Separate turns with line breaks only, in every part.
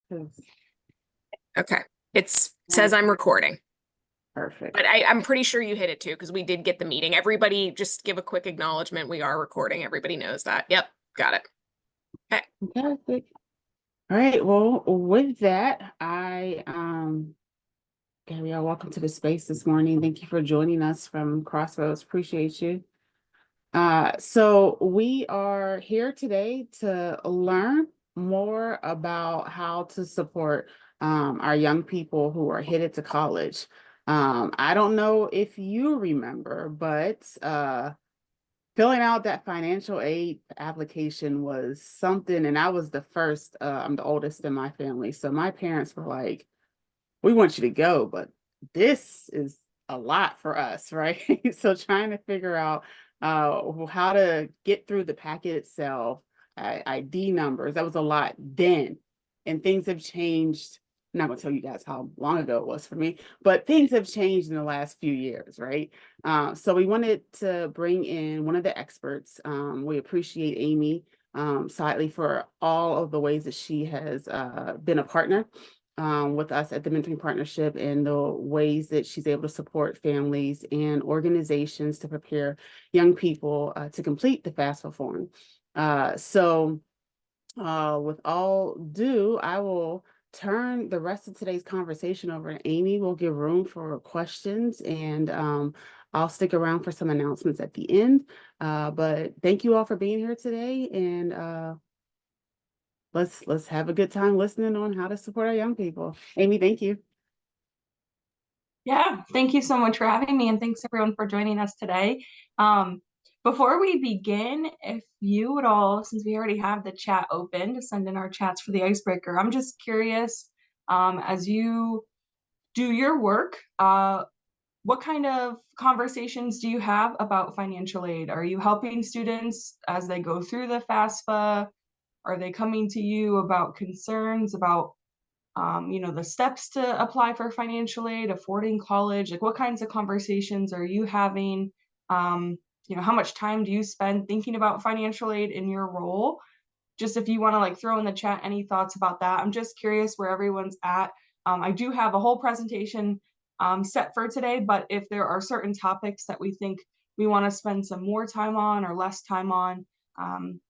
'Cause-
Okay. It says I'm recording,
Perfect.
but I'm pretty sure you hit it too, because we did get the meeting. Everybody just give a quick acknowledgement. We are recording. Everybody knows that. Yep. Got it. Okay.
Fantastic. All right. Well, with that, Gabrielle, welcome to the space this morning. Thank you for joining us from Crossroads. Appreciate you. So we are here today to learn more about how to support our young people who are headed to college. I don't know if you remember, but filling out that financial aid application was something, and I was the first, I'm the oldest in my family. So my parents were like, we want you to go, but this is a lot for us, right? So trying to figure out how to get through the packet itself, ID numbers, that was a lot then. And things have changed. I'm not going to tell you guys how long ago it was for me, but things have changed in the last few years, right? So we wanted to bring in one of the experts. We appreciate Amy Sawdey for all of the ways that she has been a partner with us at the Mentoring Partnership and the ways that she's able to support families and organizations to prepare young people to complete the FAFSA form. With all due, I will turn the rest of today's conversation over to Amy. We'll give room for questions, and I'll stick around for some announcements at the end. But thank you all for being here today, and let's have a good time listening on how to support our young people. Amy, thank you.
Yeah, thank you so much for having me, and thanks everyone for joining us today. Before we begin, if you would all, since we already have the chat open to send in our chats for the icebreaker, I'm just curious, as you do your work, what kind of conversations do you have about financial aid? Are you helping students as they go through the FAFSA? Are they coming to you about concerns about the steps to apply for financial aid, affording college? Like, what kinds of conversations are you having? How much time do you spend thinking about financial aid in your role? Just if you want to throw in the chat any thoughts about that. I'm just curious where everyone's at. I do have a whole presentation set for today, but if there are certain topics that we think we want to spend some more time on or less time on,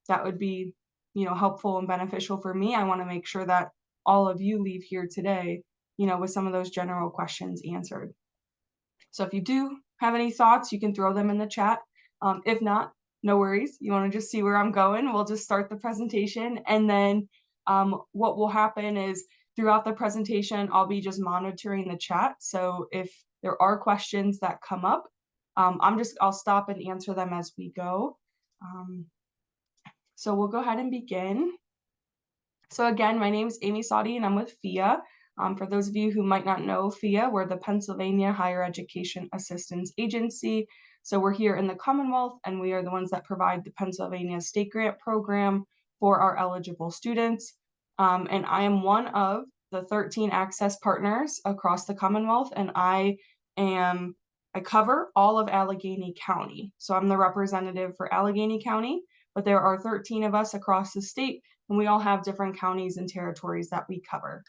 that would be helpful and beneficial for me. I want to make sure that all of you leave here today, with some of those general questions answered. So if you do have any thoughts, you can throw them in the chat. If not, no worries. You want to just see where I'm going, we'll just start the presentation. And then what will happen is throughout the presentation, I'll be just monitoring the chat. So if there are questions that come up, I'll stop and answer them as we go. So we'll go ahead and begin. So again, my name is Amy Sawdey and I'm with FAFSA. For those of you who might not know FAFSA, we're the Pennsylvania Higher Education Assistance Agency. So we're here in the Commonwealth, and we are the ones that provide the Pennsylvania State Grant Program for our eligible students. And I am one of the 13 access partners across the Commonwealth, and I cover all of Allegheny County. So I'm the representative for Allegheny County, but there are 13 of us across the state, and we all have different counties and territories that we cover.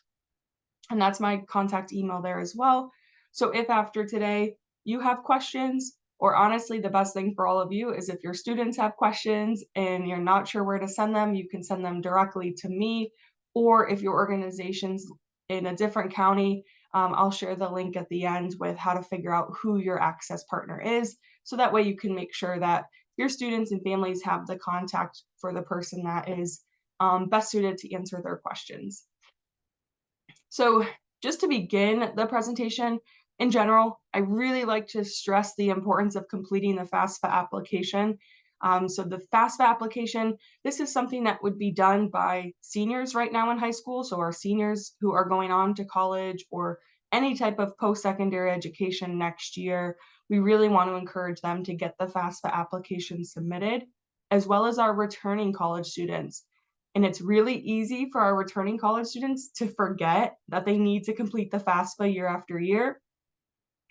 And that's my contact email there as well. So if after today you have questions, or honestly, the best thing for all of you is if your students have questions and you're not sure where to send them, you can send them directly to me. Or if your organization's in a different county, I'll share the link at the end with how to figure out who your access partner is. So that way you can make sure that your students and families have the contact for the person that is best suited to answer their questions. So just to begin the presentation, in general, I really like to stress the importance of completing the FAFSA application. So the FAFSA application, this is something that would be done by seniors right now in high school. So our seniors who are going on to college or any type of post-secondary education next year, we really want to encourage them to get the FAFSA application submitted, as well as our returning college students. And it's really easy for our returning college students to forget that they need to complete the FAFSA year after year.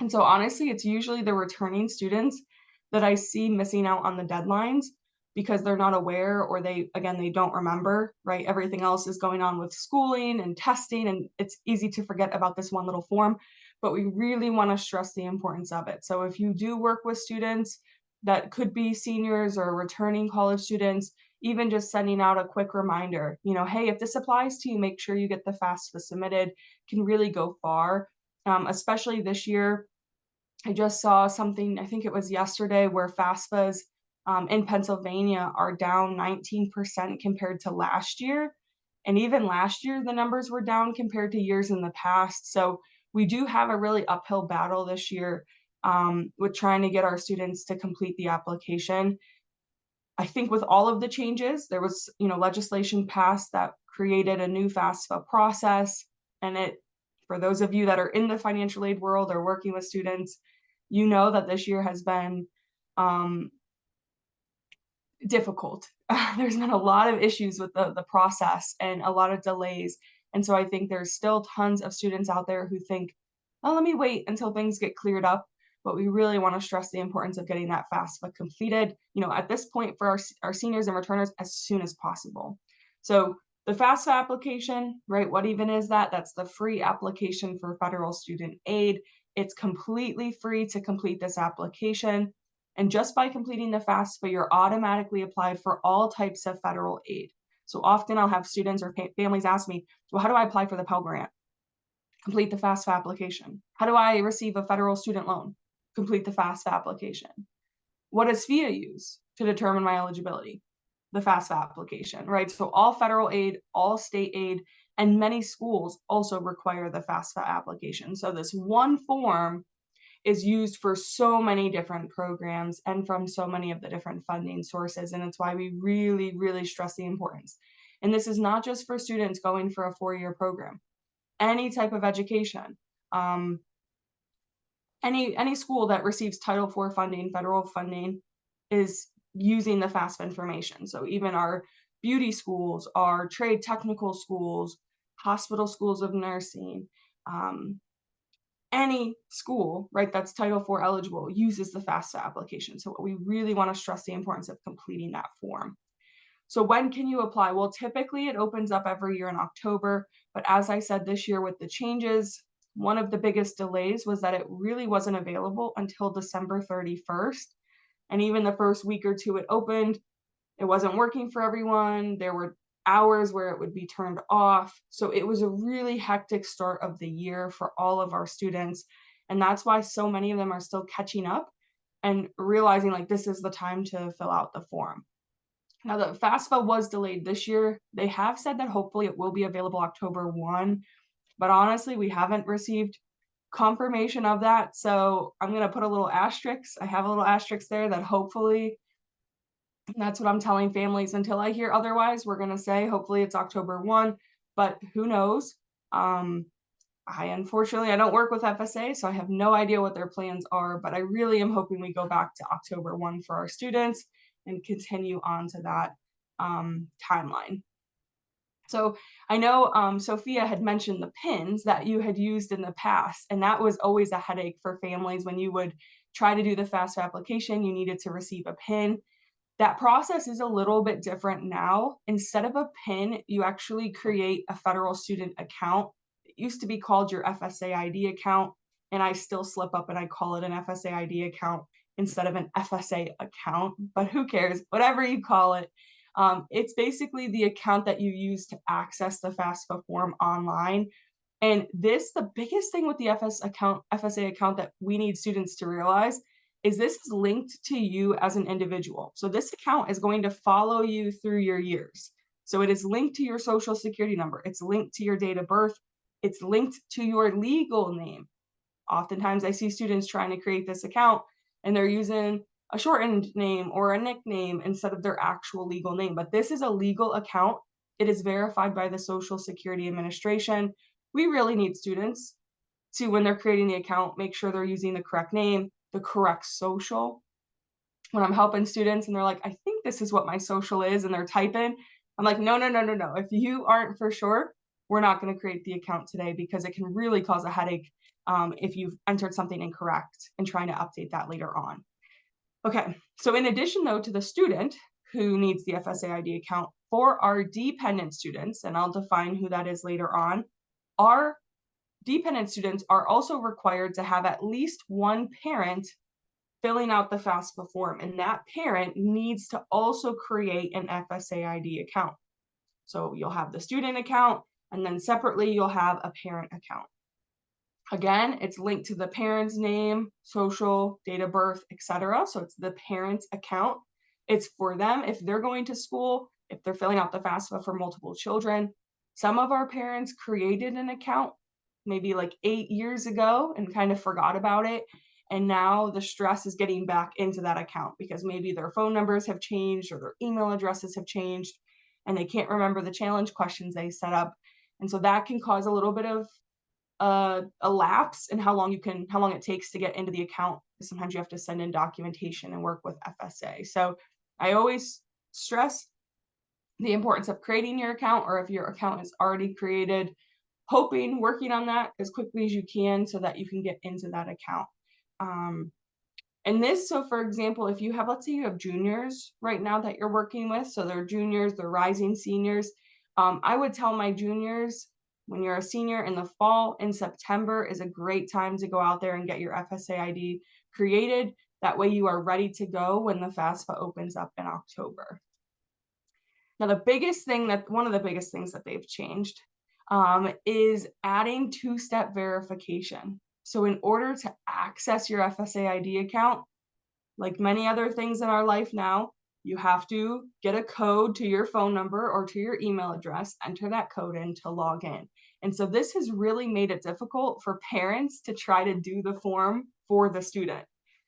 And so honestly, it's usually the returning students that I see missing out on the deadlines because they're not aware, or they don't remember, right? Everything else is going on with schooling and testing, and it's easy to forget about this one little form, but we really want to stress the importance of it. So if you do work with students that could be seniors or returning college students, even just sending out a quick reminder, hey, if this applies to you, make sure you get the FAFSA submitted, can really go far. Especially this year, I just saw something, I think it was yesterday, where FAFSAs in Pennsylvania are down 19% compared to last year. And even last year, the numbers were down compared to years in the past. So we do have a really uphill battle this year with trying to get our students to complete the application. I think with all of the changes, there was, legislation passed that created a new FAFSA process. And for those of you that are in the financial aid world or working with students, you know that this year has been difficult. There's been a lot of issues with the process and a lot of delays. And so I think there's still tons of students out there who think, oh, let me wait until things get cleared up. But we really want to stress the importance of getting that FAFSA completed, at this point for our seniors and returners as soon as possible. So the FAFSA application, right? What even is that? That's the free application for federal student aid. It's completely free to complete this application. And just by completing the FAFSA, you're automatically applied for all types of federal aid. So often I'll have students or families ask me, well, how do I apply for the Pell Grant? Complete the FAFSA application. How do I receive a federal student loan? Complete the FAFSA application. What does FEA use to determine my eligibility? The FAFSA application, right? So all federal aid, all state aid, and many schools also require the FAFSA application. So this one form is used for so many different programs and from so many of the different funding sources. And it's why we really, really stress the importance. And this is not just for students going for a 4-year program. Any type of education, any school that receives Title IV funding, federal funding, is using the FAFSA information. So even our beauty schools, our trade technical schools, hospital schools of nursing, any school, right, that's Title IV eligible uses the FAFSA application. So we really want to stress the importance of completing that form. So when can you apply? Well, typically it opens up every year in October, but as I said, this year with the changes, one of the biggest delays was that it really wasn't available until December 31st. And even the first week or two it opened, it wasn't working for everyone. There were hours where it would be turned off. So it was a really hectic start of the year for all of our students. And that's why so many of them are still catching up and realizing like this is the time to fill out the form. Now the FAFSA was delayed this year. They have said that hopefully it will be available October 1, but honestly, we haven't received confirmation of that. So I'm going to put a little asterisk. I have a little asterisk there that hopefully, that's what I'm telling families until I hear otherwise. We're going to say hopefully it's October 1, but who knows? Unfortunately, I don't work with FSA, so I have no idea what their plans are, but I really am hoping we go back to October 1 for our students and continue on to that timeline. So I know Sophia had mentioned the pins that you had used in the past, and that was always a headache for families when you would try to do the FAFSA application, you needed to receive a pin. That process is a little bit different now. Instead of a PIN, you actually create a federal student account. It used to be called your FSA ID account, and I still slip up and I call it an FSA ID account instead of an FSA account, but who cares? Whatever you call it. It's basically the account that you use to access the FAFSA form online. And the biggest thing with the FSA account that we need students to realize is this is linked to you as an individual. So this account is going to follow you through your years. So it is linked to your social security number. It's linked to your date of birth. It's linked to your legal name. Oftentimes I see students trying to create this account and they're using a shortened name or a nickname instead of their actual legal name. But this is a legal account. It is verified by the Social Security Administration. We really need students to, when they're creating the account, make sure they're using the correct name, the correct social. When I'm helping students and they're like, I think this is what my social is, and they're typing, I'm like, no. If you aren't for sure, we're not going to create the account today because it can really cause a headache if you've entered something incorrect and trying to update that later on. Okay, so in addition though to the student who needs the FSA ID account. For our dependent students, and I'll define who that is later on, our dependent students are also required to have at least one parent filling out the FAFSA form, and that parent needs to also create an FSA ID account. So you'll have the student account, and then separately you'll have a parent account. Again, it's linked to the parent's name, social, date of birth, etc. So it's the parent's account. It's for them if they're going to school, if they're filling out the FAFSA for multiple children. Some of our parents created an account maybe like 8 years ago and kind of forgot about it. And now the stress is getting back into that account because maybe their phone numbers have changed or their email addresses have changed and they can't remember the challenge questions they set up. And so that can cause a little bit of a lapse in how long it takes to get into the account. Sometimes you have to send in documentation and work with FSA. So I always stress the importance of creating your account, or if your account is already created, working on that as quickly as you can so that you can get into that account. So for example, if you have, let's say you have juniors right now that you're working with, so they're juniors, they're rising seniors. I would tell my juniors, when you're a senior in the fall, in September is a great time to go out there and get your FSA ID created. That way you are ready to go when the FAFSA opens up in October. Now, one of the biggest things that they've changed is adding two-step verification. So in order to access your FSA ID account, like many other things in our life now, you have to get a code to your phone number or to your email address, enter that code in to log in. And so this has really made it difficult for parents to try to do the form for the student,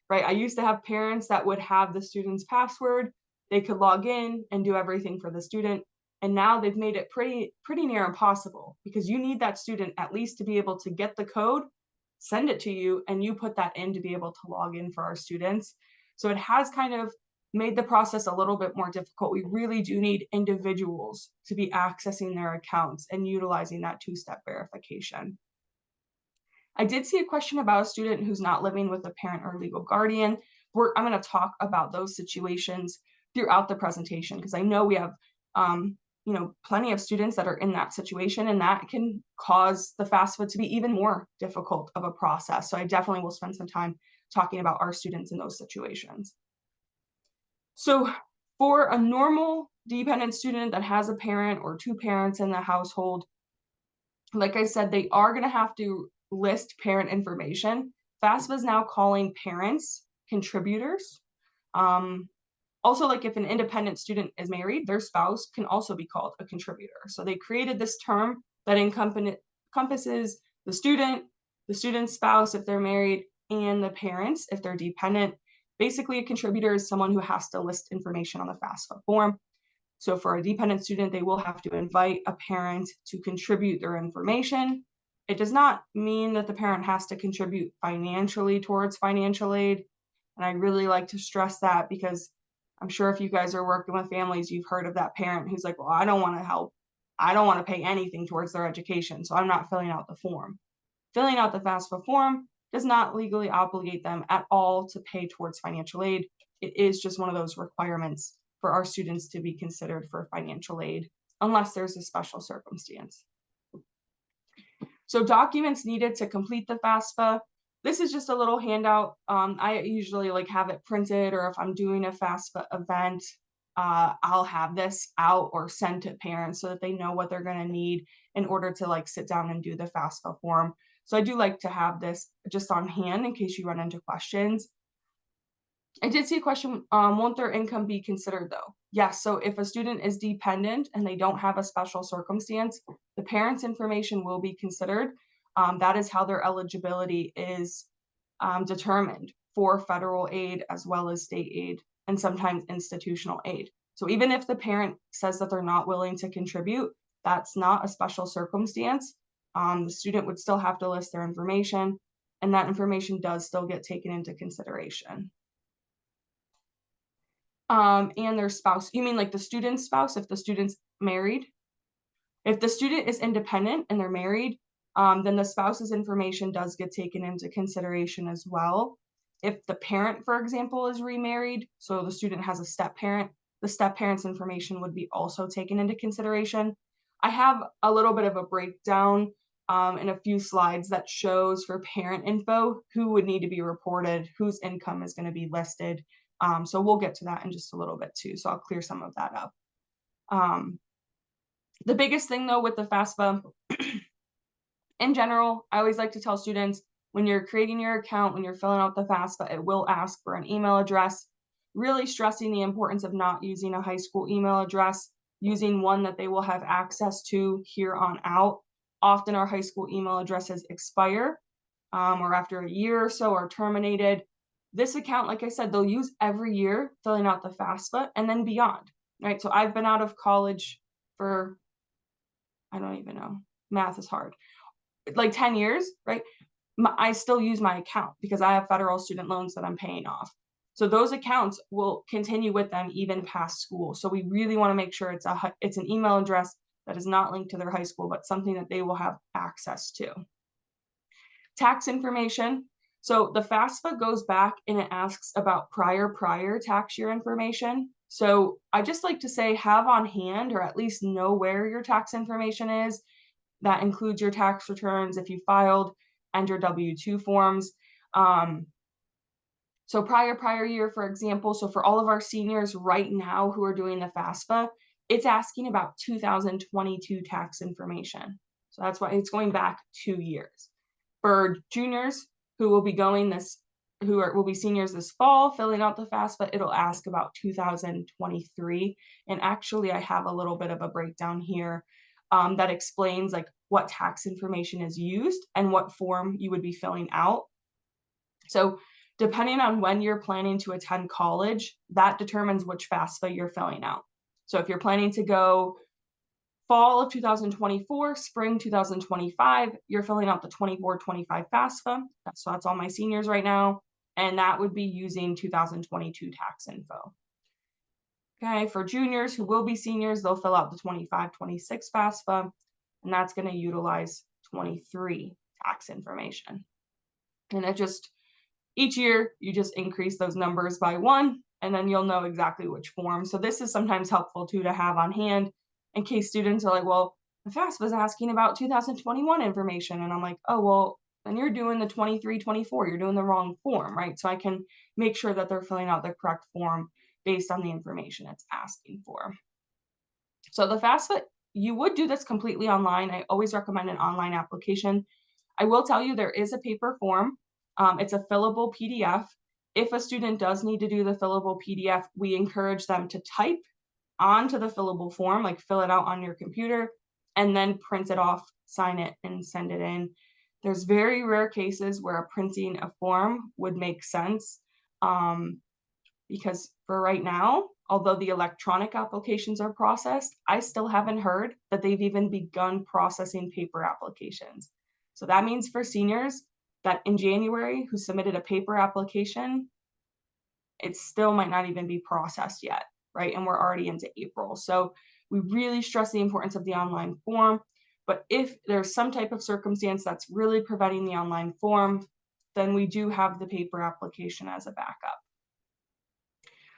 right? I used to have parents that would have the student's password, they could log in and do everything for the student. And now they've made it pretty near impossible because you need that student at least to be able to get the code, send it to you, and you put that in to be able to log in for our students. So it has kind of made the process a little bit more difficult. We really do need individuals to be accessing their accounts and utilizing that two-step verification. I did see a question about a student who's not living with a parent or legal guardian. I'm going to talk about those situations throughout the presentation because I know we have plenty of students that are in that situation, and that can cause the FAFSA to be even more difficult of a process. So I definitely will spend some time talking about our students in those situations. So for a normal dependent student that has a parent or two parents in the household, like I said, they are going to have to list parent information. FAFSA is now calling parents contributors. Also, like if an independent student is married, their spouse can also be called a contributor. So they created this term that encompasses the student's spouse if they're married, and the parents if they're dependent. Basically, a contributor is someone who has to list information on the FAFSA form. So for a dependent student, they will have to invite a parent to contribute their information. It does not mean that the parent has to contribute financially towards financial aid. And I really like to stress that because I'm sure if you guys are working with families, you've heard of that parent who's like, well, I don't want to help. I don't want to pay anything towards their education, so I'm not filling out the form. Filling out the FAFSA form does not legally obligate them at all to pay towards financial aid. It is just one of those requirements for our students to be considered for financial aid, unless there's a special circumstance. So documents needed to complete the FAFSA. This is just a little handout. I usually have it printed, or if I'm doing a FAFSA event, I'll have this out or sent to parents so that they know what they're going to need in order to sit down and do the FAFSA form. So I do like to have this just on hand in case you run into questions. I did see a question, won't their income be considered though? Yes, so if a student is dependent and they don't have a special circumstance, the parent's information will be considered. That is how their eligibility is determined for federal aid as well as state aid and sometimes institutional aid. So even if the parent says that they're not willing to contribute, that's not a special circumstance. The student would still have to list their information, and that information does still get taken into consideration. And their spouse, you mean like the student's spouse if the student's married? If the student is independent and they're married, then the spouse's information does get taken into consideration as well. If the parent, for example, is remarried, so the student has a step parent, the step parents information would be also taken into consideration. I have a little bit of a breakdown in a few slides that shows for parent info who would need to be reported, whose income is going to be listed. So we'll get to that in just a little bit too. So I'll clear some of that up. The biggest thing though with the FAFSA, in general, I always like to tell students when you're creating your account, when you're filling out the FAFSA, it will ask for an email address, really stressing the importance of not using a high school email address, using one that they will have access to here on out. Often our high school email addresses expire or after a year or so are terminated. This account, like I said, they'll use every year filling out the FAFSA and then beyond, right? So I've been out of college for, I don't even know, math is hard, like 10 years, right? I still use my account because I have federal student loans that I'm paying off. So those accounts will continue with them even past school. So we really want to make sure it's an email address that is not linked to their high school, but something that they will have access to. Tax information. So the FAFSA goes back and it asks about prior tax year information. So I just like to say have on hand or at least know where your tax information is. That includes your tax returns if you filed and your W-2 forms. So prior year, for example, so for all of our seniors right now who are doing the FAFSA, it's asking about 2022 tax information. So that's why it's going back 2 years. For juniors who will be will be seniors this fall, filling out the FAFSA, it'll ask about 2023. And actually, I have a little bit of a breakdown here that explains like what tax information is used and what form you would be filling out. So depending on when you're planning to attend college, that determines which FAFSA you're filling out. So if you're planning to go fall of 2024, spring 2025, you're filling out the 24-25 FAFSA. So that's all my seniors right now. And that would be using 2022 tax info. Okay, for juniors who will be seniors, they'll fill out the 25-26 FAFSA, and that's going to utilize 23 tax information. And it just, each year, you just increase those numbers by 1, and then you'll know exactly which form. So this is sometimes helpful too to have on hand in case students are like, well, the FAFSA is asking about 2021 information. And I'm like, oh, well, then you're doing the 23-24, you're doing the wrong form, right? So I can make sure that they're filling out the correct form based on the information it's asking for. So the FAFSA, you would do this completely online. I always recommend an online application. I will tell you there is a paper form. It's a fillable PDF. If a student does need to do the fillable PDF, we encourage them to type onto the fillable form, like fill it out on your computer, and then print it off, sign it, and send it in. There's very rare cases where printing a form would make sense because for right now, although the electronic applications are processed, I still haven't heard that they've even begun processing paper applications. So that means for seniors that in January who submitted a paper application, it still might not even be processed yet, right? And we're already into April. So we really stress the importance of the online form. But if there's some type of circumstance that's really preventing the online form, then we do have the paper application as a backup.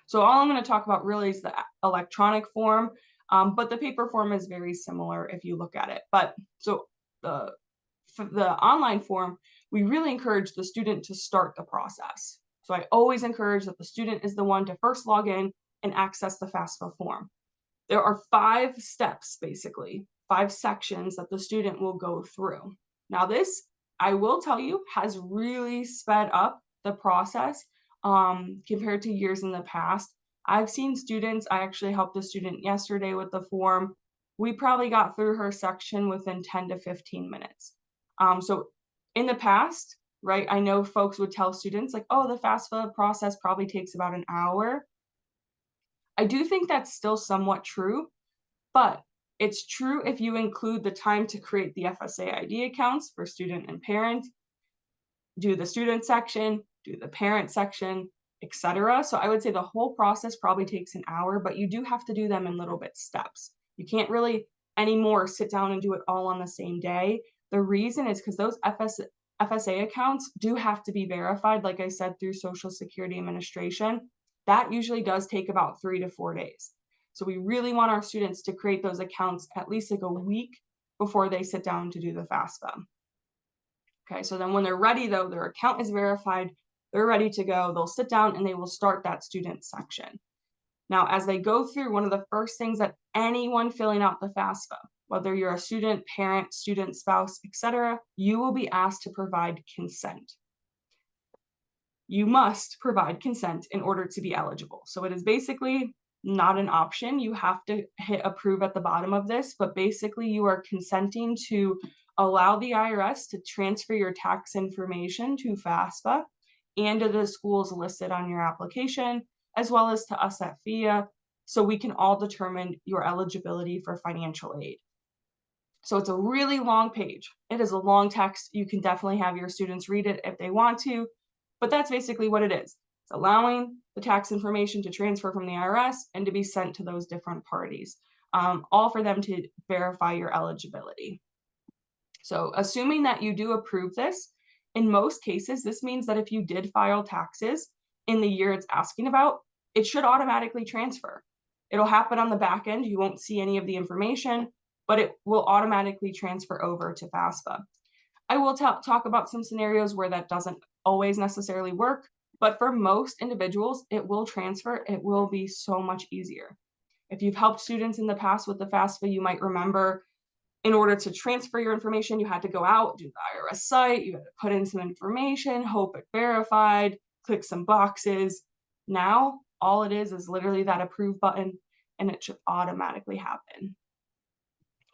So all I'm going to talk about really is the electronic form, but the paper form is very similar if you look at it. But so the online form, we really encourage the student to start the process. So I always encourage that the student is the one to first log in and access the FAFSA form. There are 5 steps, basically, 5 sections that the student will go through. Now this, I will tell you, has really sped up the process compared to years in the past. I've seen students, I actually helped a student yesterday with the form. We probably got through her section within 10 to 15 minutes. So in the past, right, I know folks would tell students like, oh, the FAFSA process probably takes about an hour. I do think that's still somewhat true, but it's true if you include the time to create the FSA ID accounts for student and parent, do the student section, do the parent section, etc. So I would say the whole process probably takes an hour, but you do have to do them in little bit steps. You can't really anymore sit down and do it all on the same day. The reason is because those FSA accounts do have to be verified, like I said, through Social Security Administration. that usually does take about 3 to 4 days. So we really want our students to create those accounts at least like a week before they sit down to do the FAFSA. Okay, so then when they're ready though, their account is verified, they're ready to go, they'll sit down and they will start that student section. Now, as they go through, one of the first things that anyone filling out the FAFSA, whether you're a student, parent, student, spouse, etc., you will be asked to provide consent. You must provide consent in order to be eligible. So it is basically not an option. You have to hit approve at the bottom of this, but basically you are consenting to allow the IRS to transfer your tax information to FAFSA and to the schools listed on your application, as well as to us at FAFSA, so we can all determine your eligibility for financial aid. So it's a really long page. It is a long text. You can definitely have your students read it if they want to, but that's basically what it is. It's allowing the tax information to transfer from the IRS and to be sent to those different parties, all for them to verify your eligibility. So assuming that you do approve this, in most cases, this means that if you did file taxes in the year it's asking about, it should automatically transfer. It'll happen on the back end. You won't see any of the information, but it will automatically transfer over to FAFSA. I will talk about some scenarios where that doesn't always necessarily work, but for most individuals, it will transfer. It will be so much easier. If you've helped students in the past with the FAFSA, you might remember in order to transfer your information, you had to go out, do the IRS site, you had to put in some information, hope it verified, click some boxes. Now, all it is literally that approve button, and it should automatically happen.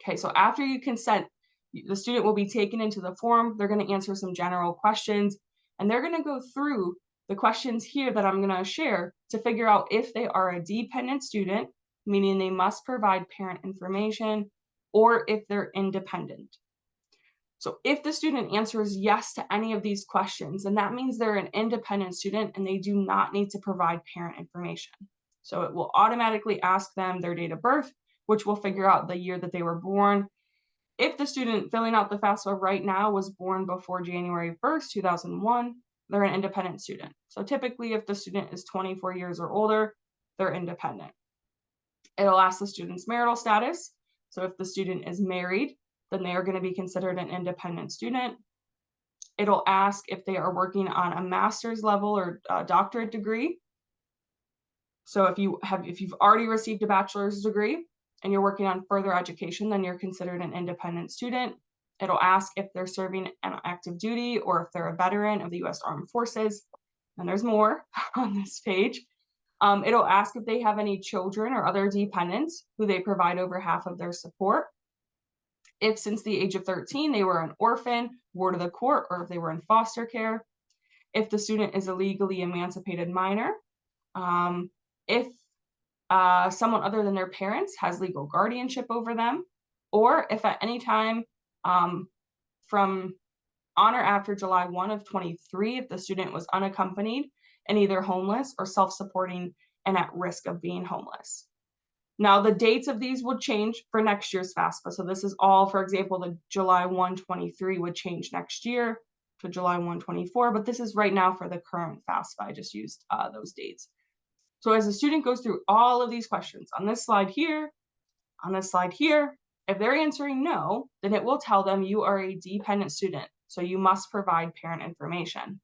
Okay, so after you consent, the student will be taken into the form. They're going to answer some general questions, and they're going to go through the questions here that I'm going to share to figure out if they are a dependent student, meaning they must provide parent information, or if they're independent. So if the student answers yes to any of these questions, then that means they're an independent student and they do not need to provide parent information. So it will automatically ask them their date of birth, which will figure out the year that they were born. If the student filling out the FAFSA right now was born before January 1st, 2001, they're an independent student. So typically if the student is 24 years or older, they're independent. It'll ask the student's marital status. So if the student is married, then they are going to be considered an independent student. It'll ask if they are working on a master's level or a doctorate degree. So if you've already received a bachelor's degree and you're working on further education, then you're considered an independent student. It'll ask if they're serving an active duty or if they're a veteran of the U.S. Armed Forces. And there's more on this page. It'll ask if they have any children or other dependents who they provide over half of their support. If since the age of 13, they were an orphan, ward of the court, or if they were in foster care. If the student is a legally emancipated minor. If someone other than their parents has legal guardianship over them, or if at any time from on or after July 1 of 23, if the student was unaccompanied and either homeless or self-supporting and at risk of being homeless. Now, the dates of these would change for next year's FAFSA. So this is all, for example, the July 1, 23 would change next year to July 1, 24, but this is right now for the current FAFSA. I just used those dates. So as the student goes through all of these questions on this slide here, on this slide here, if they're answering no, then it will tell them you are a dependent student, so you must provide parent information.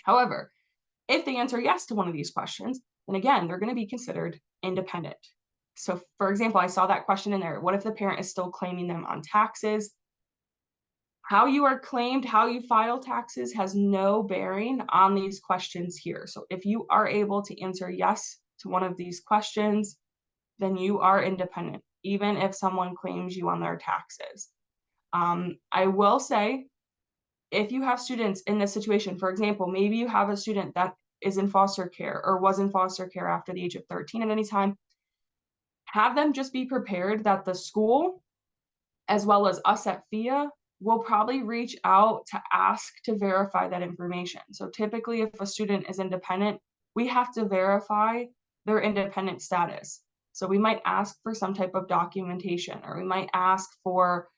However, if they answer yes to one of these questions, then again, they're going to be considered independent. So for example, I saw that question in there. What if the parent is still claiming them on taxes? How you are claimed, how you file taxes has no bearing on these questions here. So if you are able to answer yes to one of these questions, then you are independent, even if someone claims you on their taxes. I will say, if you have students in this situation, for example, maybe you have a student that is in foster care or was in foster care after the age of 13 at any time, have them just be prepared that the school, as well as us at FAFSA, will probably reach out to ask to verify that information. So typically, if a student is independent, we have to verify their independent status. So we might ask for some type of documentation, or we might ask for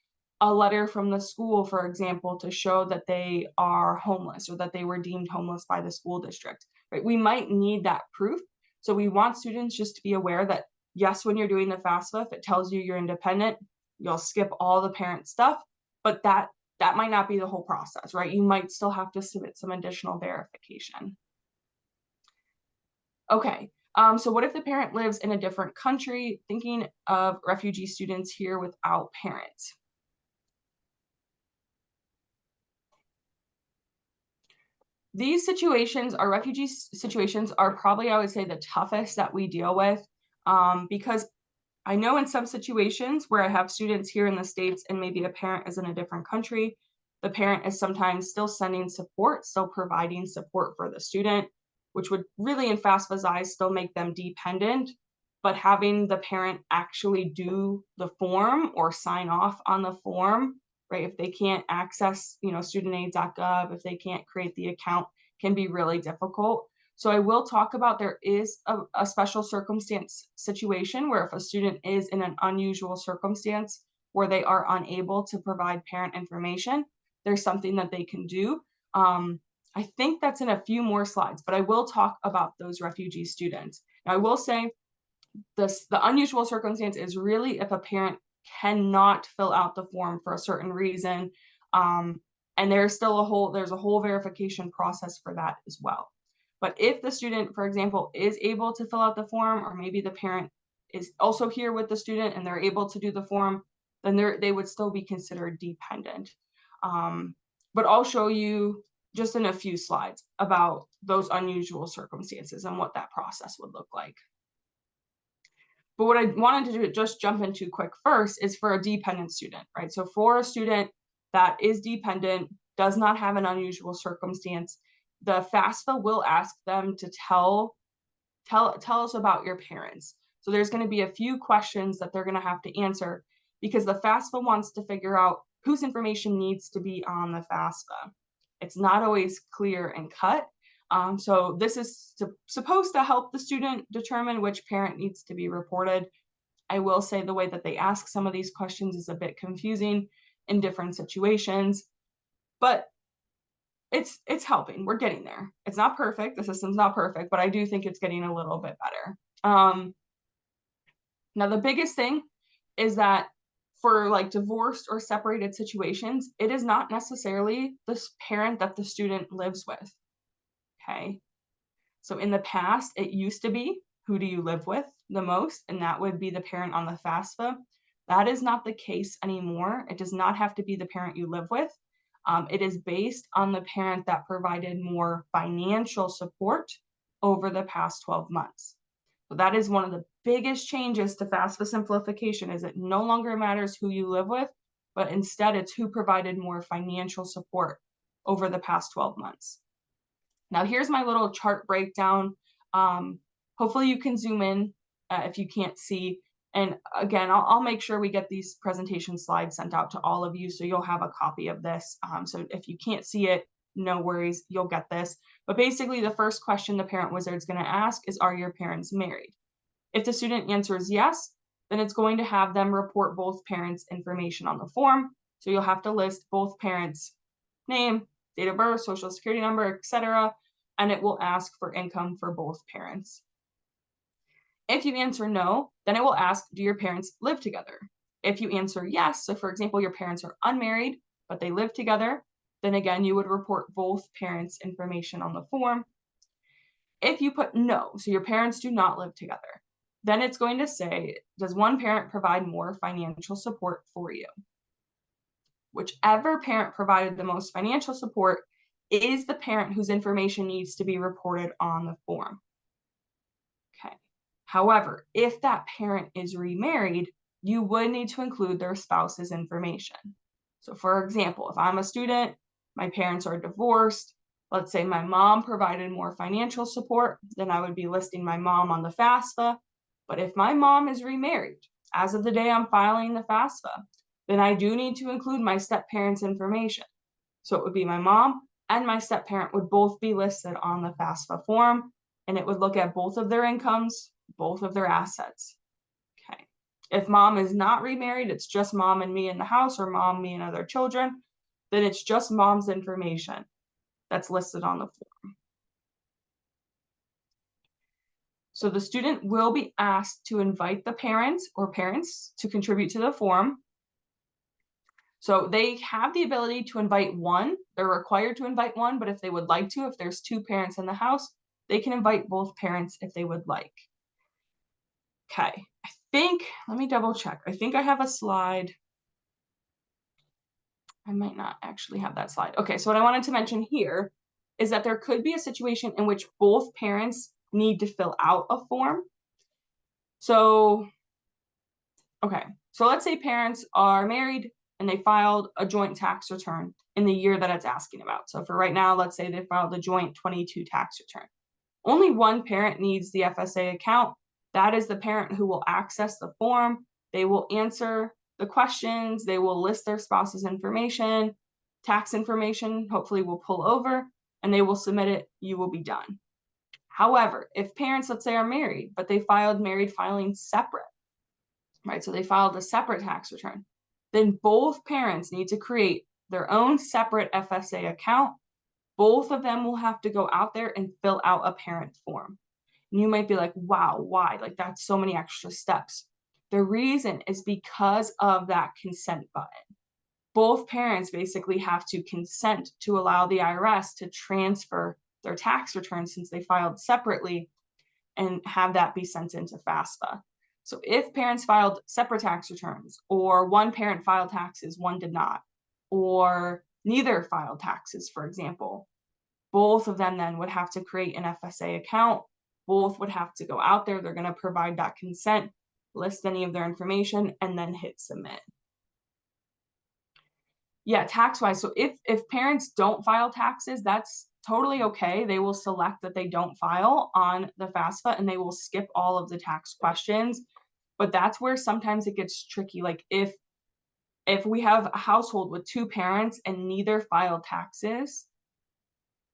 a letter from the school, for example, to show that they are homeless or that they were deemed homeless by the school district. Right? We might need that proof So we want students just to be aware that, yes, when you're doing the FAFSA, if it tells you you're independent, you'll skip all the parent stuff, but that might not be the whole process, right? You might still have to submit some additional verification. Okay, so what if the parent lives in a different country? Thinking of refugee students here without parents. These situations, our refugee situations, are probably, I would say, the toughest that we deal with, because I know in some situations where I have students here in the States and maybe a parent is in a different country, the parent is sometimes still sending support, still providing support for the student, which would really, in FAFSA's eyes, still make them dependent. But having the parent actually do the form or sign off on the form, right? If they can't access, studentaid.gov, if they can't create the account, can be really difficult. So I will talk about there is a special circumstance situation where if a student is in an unusual circumstance where they are unable to provide parent information, there's something that they can do. I think that's in a few more slides, but I will talk about those refugee students. Now, I will say the unusual circumstance is really if a parent cannot fill out the form for a certain reason, and there's still a whole verification process for that as well. But if the student, for example, is able to fill out the form, or maybe the parent is also here with the student and they're able to do the form, then they would still be considered dependent. But I'll show you just in a few slides about those unusual circumstances and what that process would look like. But what I wanted to just jump into quick first is for a dependent student, right? So for a student that is dependent, does not have an unusual circumstance, the FAFSA will ask them to tell us about your parents. So there's going to be a few questions that they're going to have to answer because the FAFSA wants to figure out whose information needs to be on the FAFSA. It's not always clear and cut. So this is supposed to help the student determine which parent needs to be reported. I will say the way that they ask some of these questions is a bit confusing in different situations, but it's helping. We're getting there. It's not perfect. The system's not perfect, but I do think it's getting a little bit better. Now, the biggest thing is that for like divorced or separated situations, it is not necessarily the parent that the student lives with. Okay. So in the past, it used to be, who do you live with the most? And that would be the parent on the FAFSA. That is not the case anymore. It does not have to be the parent you live with. It is based on the parent that provided more financial support over the past 12 months. So that is one of the biggest changes to FAFSA simplification, is it no longer matters who you live with, but instead it's who provided more financial support over the past 12 months. Now here's my little chart breakdown. Hopefully you can zoom in if you can't see. And again, I'll make sure we get these presentation slides sent out to all of you so you'll have a copy of this. So if you can't see it, no worries, you'll get this. But basically the first question the parent wizard is going to ask is, are your parents married? If the student answers yes, then it's going to have them report both parents' information on the form. So you'll have to list both parents' name, date of birth, social security number, etc., and it will ask for income for both parents. If you answer no, then it will ask, do your parents live together? If you answer yes, so for example, your parents are unmarried, but they live together, then again, you would report both parents' information on the form. If you put no, so your parents do not live together, then it's going to say, does one parent provide more financial support for you? Whichever parent provided the most financial support is the parent whose information needs to be reported on the form. Okay. However, if that parent is remarried, you would need to include their spouse's information. So for example, if I'm a student, my parents are divorced, let's say my mom provided more financial support, then I would be listing my mom on the FAFSA. But if my mom is remarried, as of the day I'm filing the FAFSA, then I do need to include my step-parents' information. So it would be my mom and my step-parent would both be listed on the FAFSA form, and it would look at both of their incomes, both of their assets. Okay. If mom is not remarried, it's just mom and me in the house, or mom, me, and other children, then it's just mom's information that's listed on the form. So the student will be asked to invite the parents or parents to contribute to the form. So they have the ability to invite one. They're required to invite one, but if they would like to, if there's 2 parents in the house, they can invite both parents if they would like. Okay, let me double check. I think I have a slide. I might not actually have that slide. Okay, so what I wanted to mention here is that there could be a situation in which both parents need to fill out a form. So, okay, so let's say parents are married and they filed a joint tax return in the year that it's asking about. So for right now, let's say they filed a joint 22 tax return. Only one parent needs the FSA account. That is the parent who will access the form. They will answer the questions. They will list their spouse's information, tax information, hopefully will pull over, and they will submit it. You will be done. However, if parents, let's say, are married, but they filed married filing separate, right? So they filed a separate tax return. Then both parents need to create their own separate FSA account. Both of them will have to go out there and fill out a parent form. And you might be like, wow, why? Like, that's so many extra steps. The reason is because of that consent button. Both parents basically have to consent to allow the IRS to transfer their tax returns since they filed separately and have that be sent into FAFSA. So if parents filed separate tax returns, or one parent filed taxes, one did not, or neither filed taxes, for example, both of them then would have to create an FSA account. Both would have to go out there. They're going to provide that consent, list any of their information, and then hit submit. Yeah, tax-wise, so if parents don't file taxes, that's totally okay. They will select that they don't file on the FAFSA and they will skip all of the tax questions. But that's where sometimes it gets tricky. Like if we have a household with 2 parents and neither filed taxes,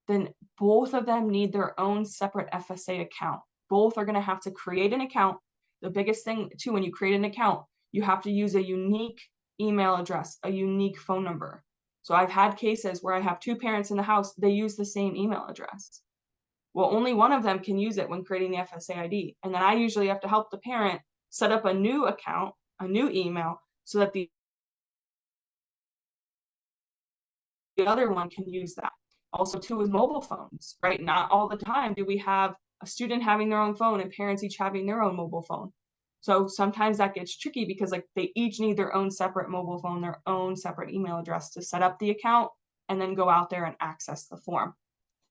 then both of them need their own separate FSA account. Both are going to have to create an account. The biggest thing too, when you create an account, you have to use a unique email address, a unique phone number. So I've had cases where I have 2 parents in the house, they use the same email address. Well, only one of them can use it when creating the FSA ID. And then I usually have to help the parent set up a new account, a new email, so that the other one can use that. Also, too, with mobile phones, right? Not all the time do we have a student having their own phone and parents each having their own mobile phone. So sometimes that gets tricky because like they each need their own separate mobile phone, their own separate email address to set up the account and then go out there and access the form.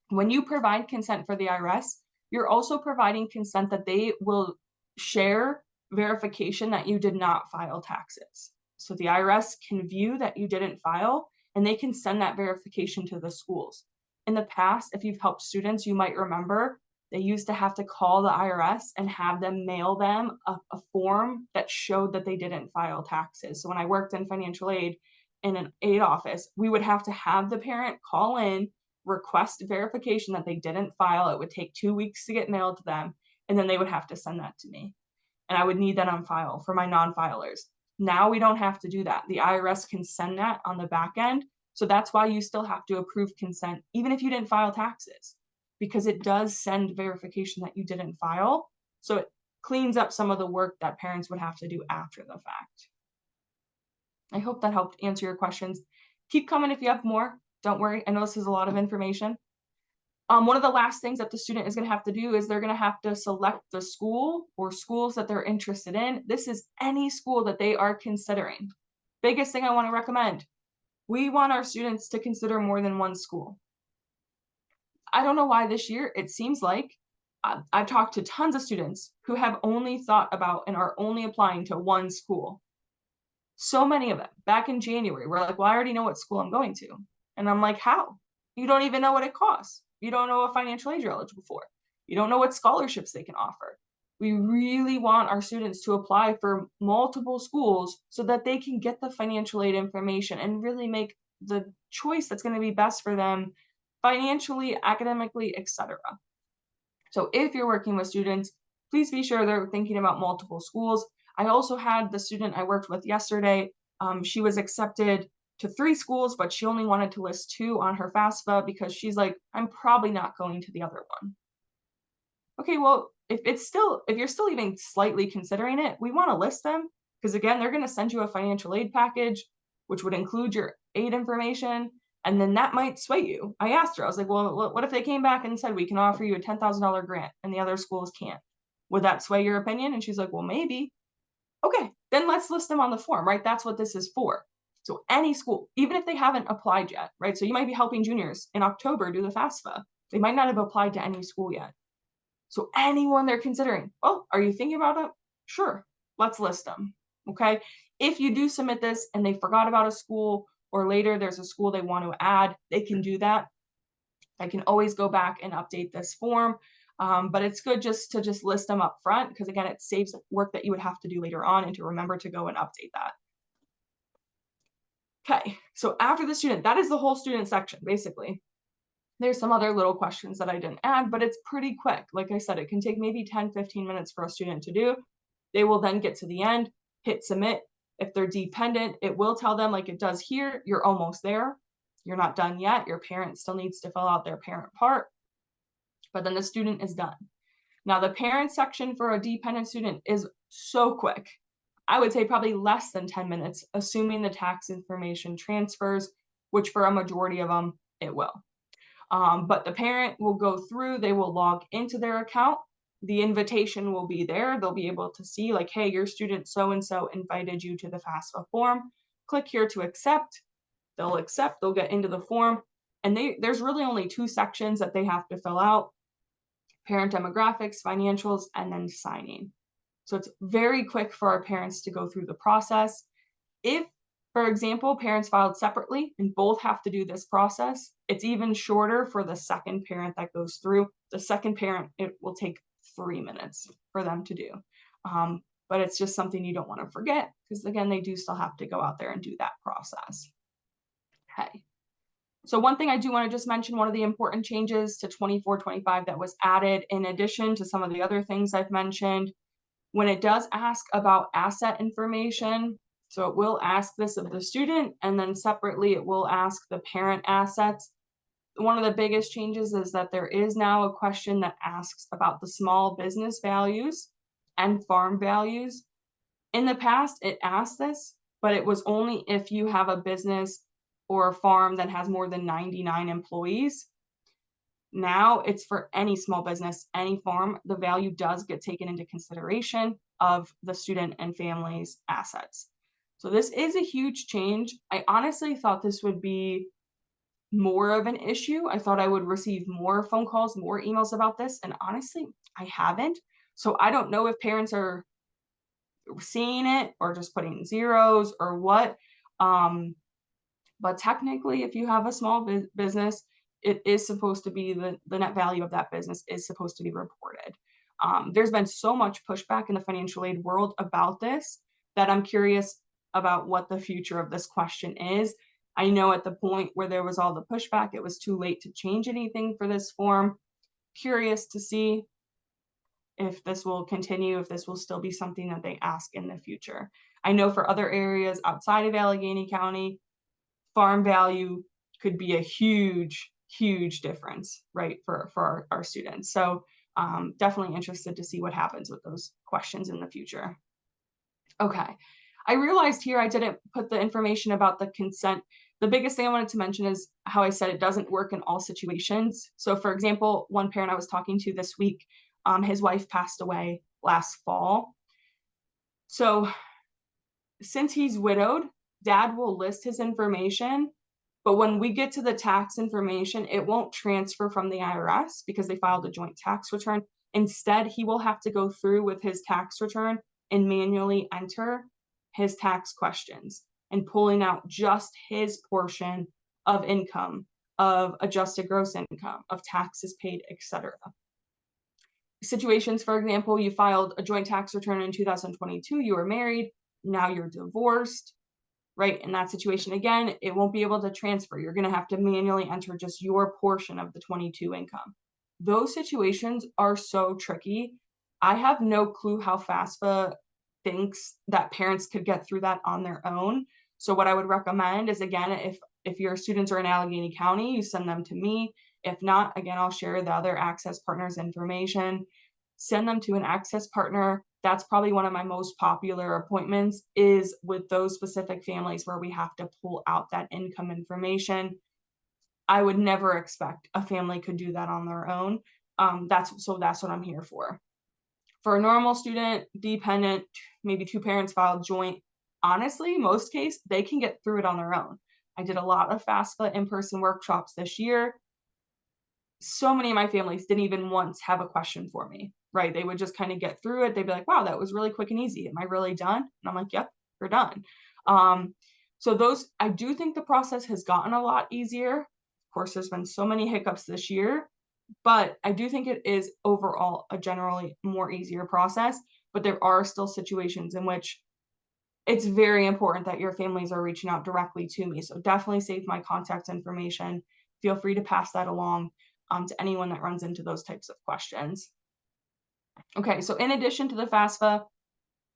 When you provide consent for the IRS, you're also providing consent that they will share verification that you did not file taxes. So the IRS can view that you didn't file and they can send that verification to the schools. In the past, if you've helped students, you might remember they used to have to call the IRS and have them mail them a form that showed that they didn't file taxes. So when I worked in financial aid in an aid office, we would have to have the parent call in, request verification that they didn't file. It would take 2 weeks to get mailed to them, and then they would have to send that to me. And I would need that on file for my non-filers. Now we don't have to do that. The IRS can send that on the back end. So that's why you still have to approve consent, even if you didn't file taxes, because it does send verification that you didn't file. So it cleans up some of the work that parents would have to do after the fact. I hope that helped answer your questions. Keep coming if you have more. Don't worry. I know this is a lot of information. One of the last things that the student is going to have to do is they're going to have to select the school or schools that they're interested in. This is any school that they are considering. Biggest thing I want to recommend, we want our students to consider more than one school. I don't know why this year it seems like I've talked to tons of students who have only thought about and are only applying to one school. So many of them back in January were like, well, I already know what school I'm going to. And I'm like, how? You don't even know what it costs. You don't know what financial aid you're eligible for. You don't know what scholarships they can offer. We really want our students to apply for multiple schools so that they can get the financial aid information and really make the choice that's going to be best for them financially, academically, etc. So if you're working with students, please be sure they're thinking about multiple schools. I also had the student I worked with yesterday. She was accepted to 3 schools, but she only wanted to list 2 on her FAFSA because she's like, I'm probably not going to the other one. Okay, well, if you're still even slightly considering it, we want to list them, because again, they're going to send you a financial aid package, which would include your aid information, and then that might sway you. I asked her, I was like, well, what if they came back and said we can offer you a $10,000 grant and the other schools can't? Would that sway your opinion? And she's like, well, maybe. Okay, then let's list them on the form, right? That's what this is for. So any school, even if they haven't applied yet, right? So you might be helping juniors in October do the FAFSA. They might not have applied to any school yet. So anyone they're considering, oh, are you thinking about it? Sure, let's list them, okay? If you do submit this and they forgot about a school, or later there's a school they want to add, they can do that. I can always go back and update this form, but it's good just to list them up front, because again, it saves work that you would have to do later on and to remember to go and update that. Okay, so after the student, that is the whole student section, basically. There's some other little questions that I didn't add, but it's pretty quick. Like I said, it can take maybe 10, 15 minutes for a student to do. They will then get to the end, hit submit. If they're dependent, it will tell them, like it does here, you're almost there. You're not done yet. Your parent still needs to fill out their parent part, but then the student is done. Now, the parent section for a dependent student is so quick. I would say probably less than 10 minutes, assuming the tax information transfers, which for a majority of them, it will. But the parent will go through, they will log into their account. The invitation will be there. They'll be able to see like, hey, your student so-and-so invited you to the FAFSA form. Click here to accept. They'll accept, they'll get into the form. And there's really only 2 sections that they have to fill out: parent demographics, financials, and then signing. So it's very quick for our parents to go through the process. If, for example, parents filed separately and both have to do this process, it's even shorter for the second parent that goes through. The second parent, it will take 3 minutes for them to do. But it's just something you don't want to forget, because again, they do still have to go out there and do that process. Okay. So one thing I do want to just mention, one of the important changes to 24-25 that was added in addition to some of the other things I've mentioned, when it does ask about asset information, so it will ask this of the student, and then separately it will ask the parent assets. One of the biggest changes is that there is now a question that asks about the small business values and farm values. In the past, it asked this, but it was only if you have a business or a farm that has more than 99 employees. Now it's for any small business, any farm, the value does get taken into consideration of the student and family's assets. So this is a huge change. I honestly thought this would be more of an issue. I thought I would receive more phone calls, more emails about this, and honestly, I haven't. So I don't know if parents are seeing it or just putting zeros or what. But technically, if you have a small business, it is supposed to be the net value of that business is supposed to be reported. There's been so much pushback in the financial aid world about this that I'm curious about what the future of this question is. I know at the point where there was all the pushback, it was too late to change anything for this form. Curious to see if this will continue, if this will still be something that they ask in the future. I know for other areas outside of Allegheny County, farm value could be a huge, huge difference, right, for our students. So definitely interested to see what happens with those questions in the future. Okay, I realized here I didn't put the information about the consent. The biggest thing I wanted to mention is how I said it doesn't work in all situations. So for example, one parent I was talking to this week, his wife passed away last fall. So since he's widowed, dad will list his information, but when we get to the tax information, it won't transfer from the IRS because they filed a joint tax return. Instead, he will have to go through with his tax return and manually enter his tax questions and pulling out just his portion of income, of adjusted gross income, of taxes paid, etc. Situations, for example, you filed a joint tax return in 2022, you were married, now you're divorced, right? In that situation, again, it won't be able to transfer. You're going to have to manually enter just your portion of the 22 income. Those situations are so tricky. I have no clue how FAFSA thinks that parents could get through that on their own. So what I would recommend is, again, if your students are in Allegheny County, you send them to me. If not, again, I'll share the other access partners information. send them to an access partner. That's probably one of my most popular appointments, is with those specific families where we have to pull out that income information. I would never expect a family could do that on their own. That's what I'm here for. For a normal student, dependent, maybe two parents filed joint, honestly, most case, they can get through it on their own. I did a lot of FAFSA in-person workshops this year. So many of my families didn't even once have a question for me, right? They would just kind of get through it. They'd be like, wow, that was really quick and easy. Am I really done? And I'm like, yep, you're done. So I do think the process has gotten a lot easier. Of course, there's been so many hiccups this year, but I do think it is overall a generally more easier process, but there are still situations in which it's very important that your families are reaching out directly to me. So definitely save my contact information. Feel free to pass that along to anyone that runs into those types of questions. Okay, so in addition to the FAFSA,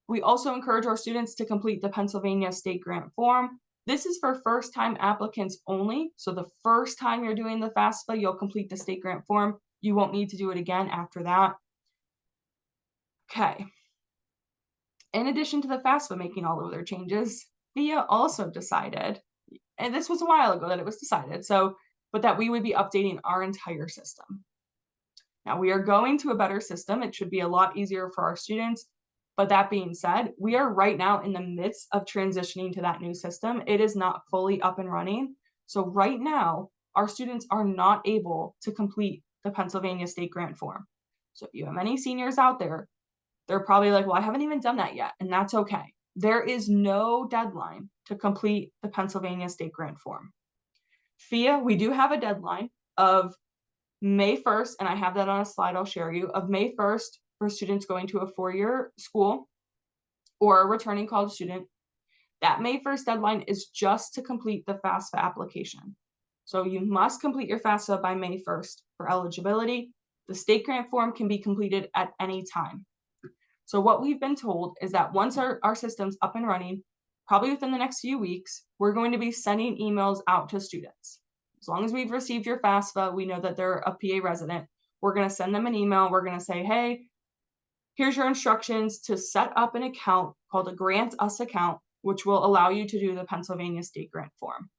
we also encourage our students to complete the Pennsylvania State Grant Form. This is for first-time applicants only. So the first time you're doing the FAFSA, you'll complete the State Grant Form. You won't need to do it again after that. Okay. In addition to the FAFSA making all of their changes, FAFSA also decided, and this was a while ago that it was decided, but that we would be updating our entire system. Now we are going to a better system. It should be a lot easier for our students. But that being said, we are right now in the midst of transitioning to that new system. It is not fully up and running. So right now, our students are not able to complete the Pennsylvania State Grant Form. So if you have any seniors out there, they're probably like, well, I haven't even done that yet. And that's okay. There is no deadline to complete the Pennsylvania State Grant Form. FAFSA, we do have a deadline of May 1st, and I have that on a slide I'll share you, of May 1st for students going to a four-year school or a returning college student. That May 1st deadline is just to complete the FAFSA application. So you must complete your FAFSA by May 1st for eligibility. The state grant form can be completed at any time. So what we've been told is that once our system's up and running, probably within the next few weeks, we're going to be sending emails out to students. As long as we've received your FAFSA, we know that they're a PA resident, we're going to send them an email. We're going to say, hey, here's your instructions to set up an account called a Grant Us account, which will allow you to do the Pennsylvania State Grant Form.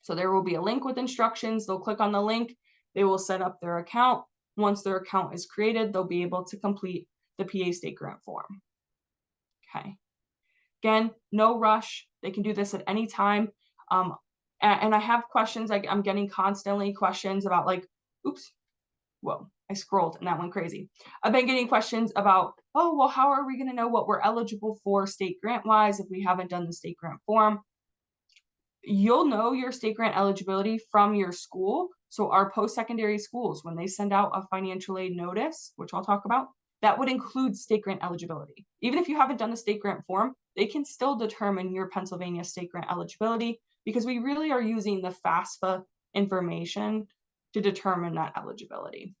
So there will be a link with instructions. They'll click on the link. They will set up their account. Once their account is created, they'll be able to complete the PA State Grant Form. Okay. Again, no rush. They can do this at any time. And I have questions, like I'm getting constantly questions about like, oops, whoa, I scrolled and that went crazy. I've been getting questions about, oh, well, how are we going to know what we're eligible for state grant wise if we haven't done the state grant form? You'll know your state grant eligibility from your school. So our post-secondary schools, when they send out a financial aid notice, which I'll talk about, that would include state grant eligibility. Even if you haven't done the state grant form, they can still determine your Pennsylvania state grant eligibility, because we really are using the FAFSA information to determine that eligibility.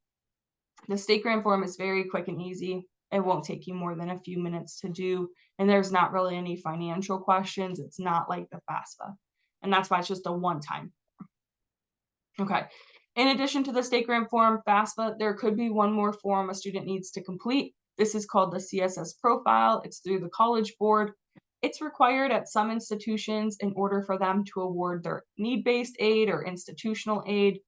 The state grant form is very quick and easy. It won't take you more than a few minutes to do, and there's not really any financial questions. It's not like the FAFSA, and that's why it's just a one-time form. Okay. In addition to the state grant form, FAFSA, there could be one more form a student needs to complete. This is called the CSS profile. It's through the College Board. It's required at some institutions in order for them to award their need-based aid or institutional aid.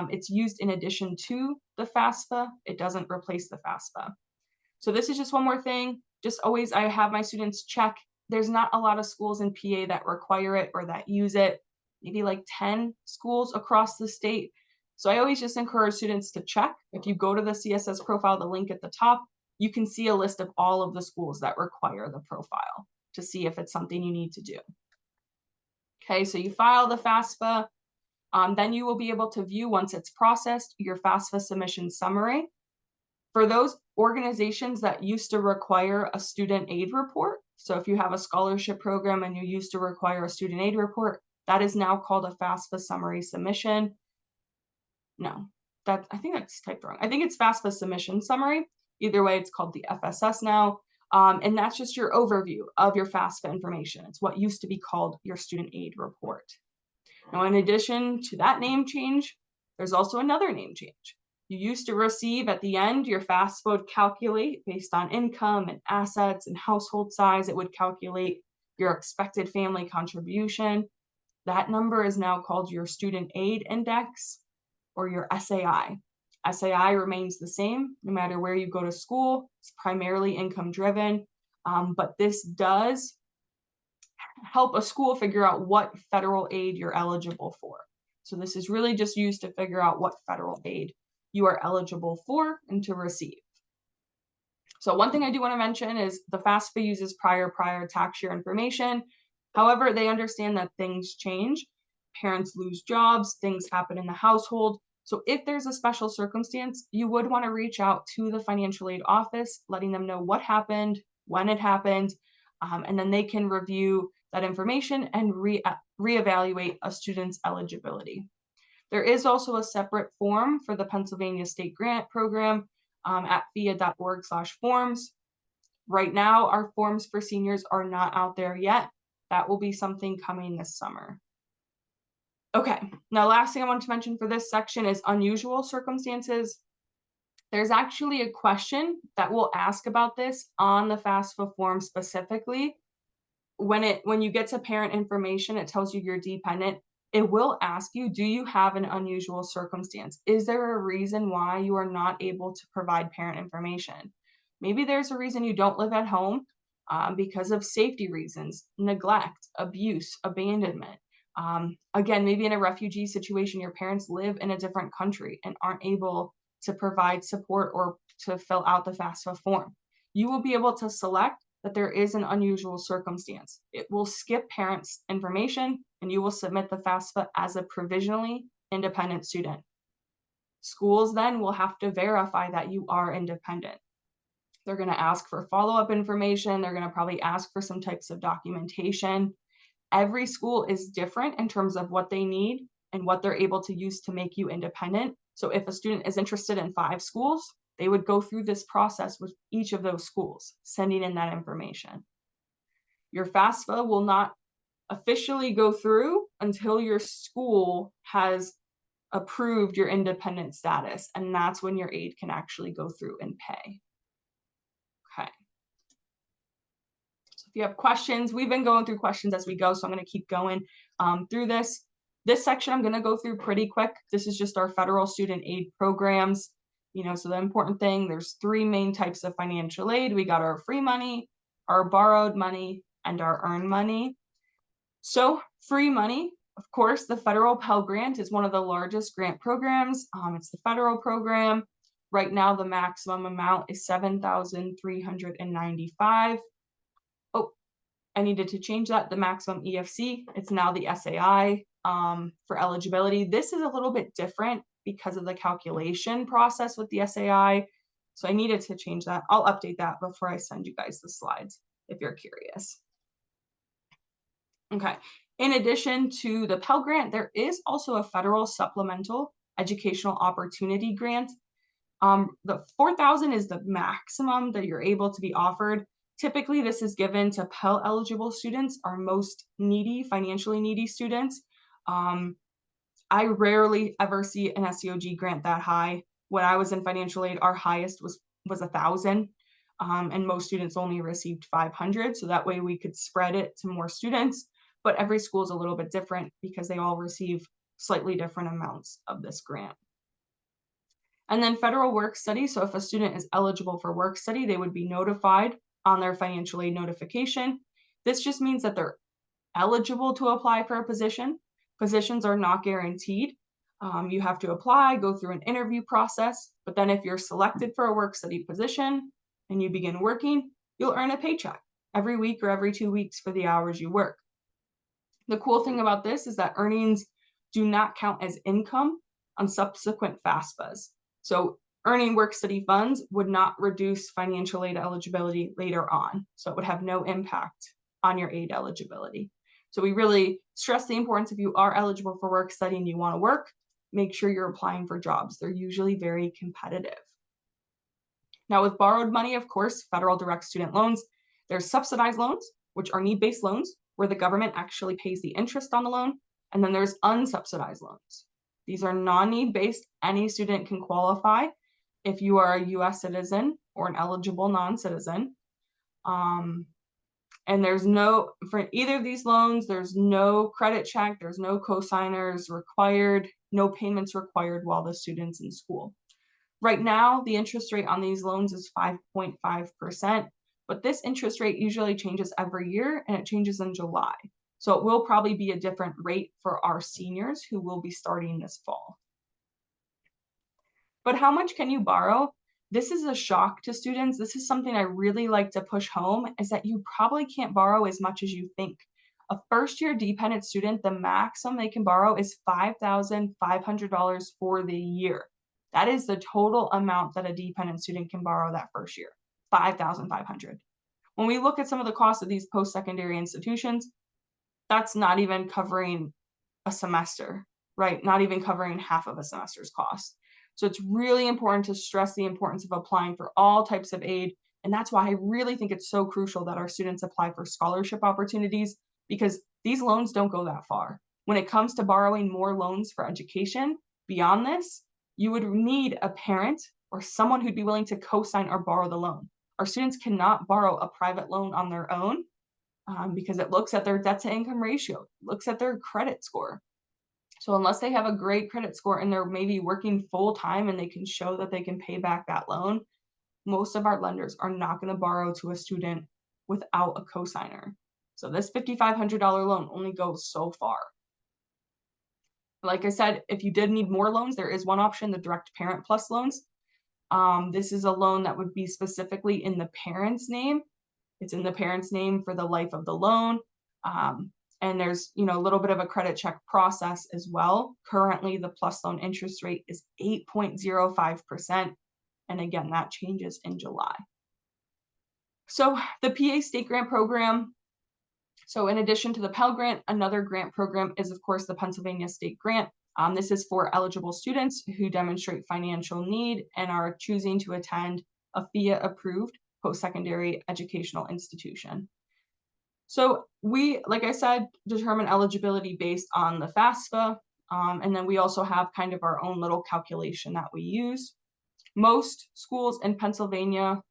It's used in addition to the FAFSA. It doesn't replace the FAFSA. So this is just one more thing. Just always, I have my students check. There's not a lot of schools in PA that require it or that use it, maybe like 10 schools across the state. So I always just encourage students to check. If you go to the CSS profile, the link at the top, you can see a list of all of the schools that require the profile to see if it's something you need to do. Okay, so you file the FAFSA. Then you will be able to view, once it's processed, your FAFSA submission summary. For those organizations that used to require a student aid report, so if you have a scholarship program and you used to require a student aid report, that is now called a FAFSA summary submission. No, I think that's typed wrong. I think it's FAFSA submission summary. Either way, it's called the FSS now. And that's just your overview of your FAFSA information. It's what used to be called your student aid report. Now, in addition to that name change, there's also another name change. You used to receive at the end, your FAFSA would calculate based on income and assets and household size. It would calculate your expected family contribution. That number is now called your student aid index or your SAI. SAI remains the same no matter where you go to school. It's primarily income driven, but this does help a school figure out what federal aid you're eligible for. So this is really just used to figure out what federal aid you are eligible for and to receive. So one thing I do want to mention is the FAFSA uses prior tax year information. However, they understand that things change. Parents lose jobs, things happen in the household. So if there's a special circumstance, you would want to reach out to the financial aid office, letting them know what happened, when it happened, and then they can review that information and reevaluate a student's eligibility. There is also a separate form for the Pennsylvania State Grant Program at FEAA.org/forms. Right now, our forms for seniors are not out there yet. That will be something coming this summer. Okay, now last thing I want to mention for this section is unusual circumstances. There's actually a question that will ask about this on the FAFSA form specifically. When you get to parent information, it tells you you're dependent. It will ask you, do you have an unusual circumstance? Is there a reason why you are not able to provide parent information? Maybe there's a reason you don't live at home because of safety reasons, neglect, abuse, abandonment. Again, maybe in a refugee situation, your parents live in a different country and aren't able to provide support or to fill out the FAFSA form. You will be able to select that there is an unusual circumstance. It will skip parents' information and you will submit the FAFSA as a provisionally independent student. Schools then will have to verify that you are independent. They're going to ask for follow-up information. They're going to probably ask for some types of documentation. Every school is different in terms of what they need and what they're able to use to make you independent. So if a student is interested in 5 schools, they would go through this process with each of those schools, sending in that information. Your FAFSA will not officially go through until your school has approved your independent status, and that's when your aid can actually go through and pay. Okay. So if you have questions, we've been going through questions as we go, so I'm going to keep going through this. This section I'm going to go through pretty quick. This is just our federal student aid programs. So the important thing, there's 3 main types of financial aid. We got our free money, our borrowed money, and our earned money. So free money, of course, the federal Pell Grant is one of the largest grant programs. It's the federal program. Right now, the maximum amount is $7,395. Oh, I needed to change that. The maximum EFC, it's now the SAI for eligibility. This is a little bit different because of the calculation process with the SAI. So I needed to change that. I'll update that before I send you guys the slides if you're curious. Okay, in addition to the Pell Grant, there is also a federal supplemental educational opportunity grant. The $4,000 is the maximum that you're able to be offered. Typically, this is given to Pell eligible students, our most needy, financially needy students. I rarely ever see an SEOG grant that high. When I was in financial aid, our highest was $1,000, and most students only received $500. So that way we could spread it to more students. But every school is a little bit different because they all receive slightly different amounts of this grant. And then federal work study. So if a student is eligible for work study, they would be notified on their financial aid notification. This just means that they're eligible to apply for a position. Positions are not guaranteed. You have to apply, go through an interview process, but then if you're selected for a work study position and you begin working, you'll earn a paycheck every week or every 2 weeks for the hours you work. The cool thing about this is that earnings do not count as income on subsequent FAFSAs. So earning work study funds would not reduce financial aid eligibility later on. So it would have no impact on your aid eligibility. So we really stress the importance if you are eligible for work study and you want to work, make sure you're applying for jobs. They're usually very competitive. Now with borrowed money, of course, federal direct student loans, there's subsidized loans, which are need-based loans, where the government actually pays the interest on the loan. And then there's unsubsidized loans. These are non-need based. Any student can qualify if you are a US citizen or an eligible non-citizen. And there's no, for either of these loans, there's no credit check, there's no cosigners required, no payments required while the student's in school. Right now, the interest rate on these loans is 5.5%, but this interest rate usually changes every year and it changes in July. So it will probably be a different rate for our seniors who will be starting this fall. But how much can you borrow? This is a shock to students. This is something I really like to push home, is that you probably can't borrow as much as you think. A first-year dependent student, the maximum they can borrow is $5,500 for the year. That is the total amount that a dependent student can borrow that first year, $5,500. When we look at some of the costs of these post-secondary institutions, that's not even covering a semester, right? Not even covering half of a semester's cost. So it's really important to stress the importance of applying for all types of aid. And that's why I really think it's so crucial that our students apply for scholarship opportunities, because these loans don't go that far. When it comes to borrowing more loans for education beyond this, you would need a parent or someone who'd be willing to co-sign or borrow the loan. Our students cannot borrow a private loan on their own because it looks at their debt to income ratio, looks at their credit score. So unless they have a great credit score and they're maybe working full time and they can show that they can pay back that loan, most of our lenders are not going to borrow to a student without a cosigner. So this $5,500 loan only goes so far. Like I said, if you did need more loans, there is one option, the Direct Parent Plus loans. This is a loan that would be specifically in the parent's name. It's in the parent's name for the life of the loan. And there's, a little bit of a credit check process as well. Currently, the plus loan interest rate is 8.05%. And again, that changes in July. So the PA State Grant Program. So in addition to the Pell Grant, another grant program is, of course, the Pennsylvania State Grant. This is for eligible students who demonstrate financial need and are choosing to attend a FEA-approved post-secondary educational institution. So we, like I said, determine eligibility based on the FAFSA, and then we also have kind of our own little calculation that we use. Most schools in Pennsylvania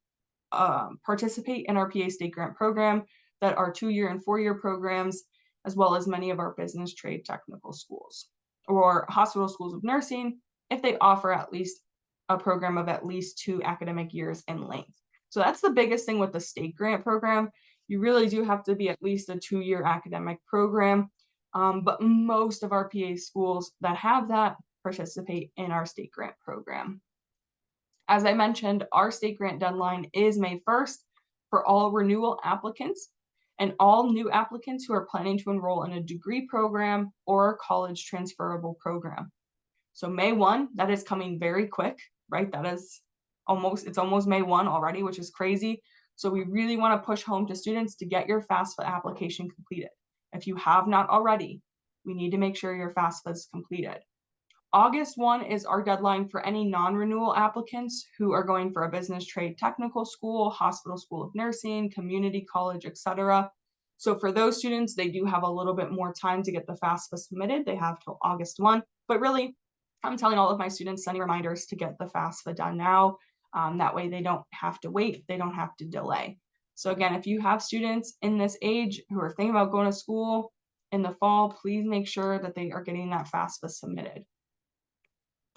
participate in our PA State Grant Program that are 2-year and 4-year programs, as well as many of our business trade technical schools or hospital schools of nursing, if they offer at least a program of at least 2 academic years in length. So that's the biggest thing with the state grant program. You really do have to be at least a 2-year academic program, but most of our PA schools that have that participate in our state grant program. As I mentioned, our state grant deadline is May 1st for all renewal applicants and all new applicants who are planning to enroll in a degree program or college transferable program. So May 1, that is coming very quick, right? That is it's almost May 1 already, which is crazy. So we really want to push home to students to get your FAFSA application completed. If you have not already, we need to make sure your FAFSA is completed. August 1 is our deadline for any non-renewal applicants who are going for a business trade technical school, hospital school of nursing, community college, etc. So for those students, they do have a little bit more time to get the FAFSA submitted. They have till August 1, but really, I'm telling all of my students, sending reminders to get the FAFSA done now. That way they don't have to wait, they don't have to delay. So again, if you have students in this age who are thinking about going to school in the fall, please make sure that they are getting that FAFSA submitted.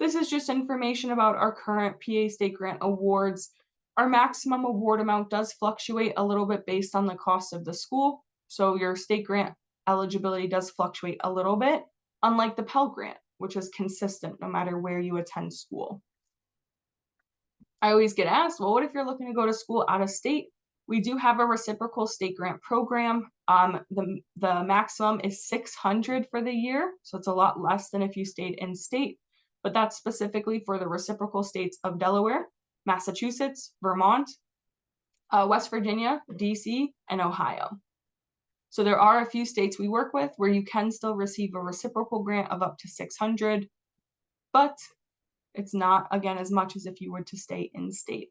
This is just information about our current PA State Grant awards. Our maximum award amount does fluctuate a little bit based on the cost of the school. So your state grant eligibility does fluctuate a little bit, unlike the Pell Grant, which is consistent no matter where you attend school. I always get asked, well, what if you're looking to go to school out of state? We do have a reciprocal state grant program. The maximum is $600 for the year, so it's a lot less than if you stayed in state, but that's specifically for the reciprocal states of Delaware, Massachusetts, Vermont, West Virginia, DC, and Ohio. So there are a few states we work with where you can still receive a reciprocal grant of up to $600, but it's not, again, as much as if you were to stay in state.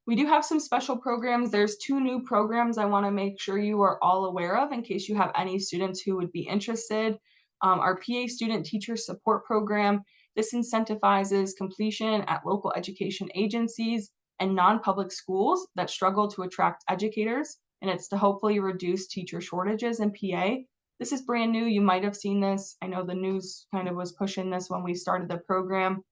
We do have some special programs. There's 2 new programs I want to make sure you are all aware of in case you have any students who would be interested. Our PA Student Teacher Support Program, this incentivizes completion at local education agencies and non-public schools that struggle to attract educators, and it's to hopefully reduce teacher shortages in PA. This is brand new. You might have seen this. I know the news kind of was pushing this when we started the program.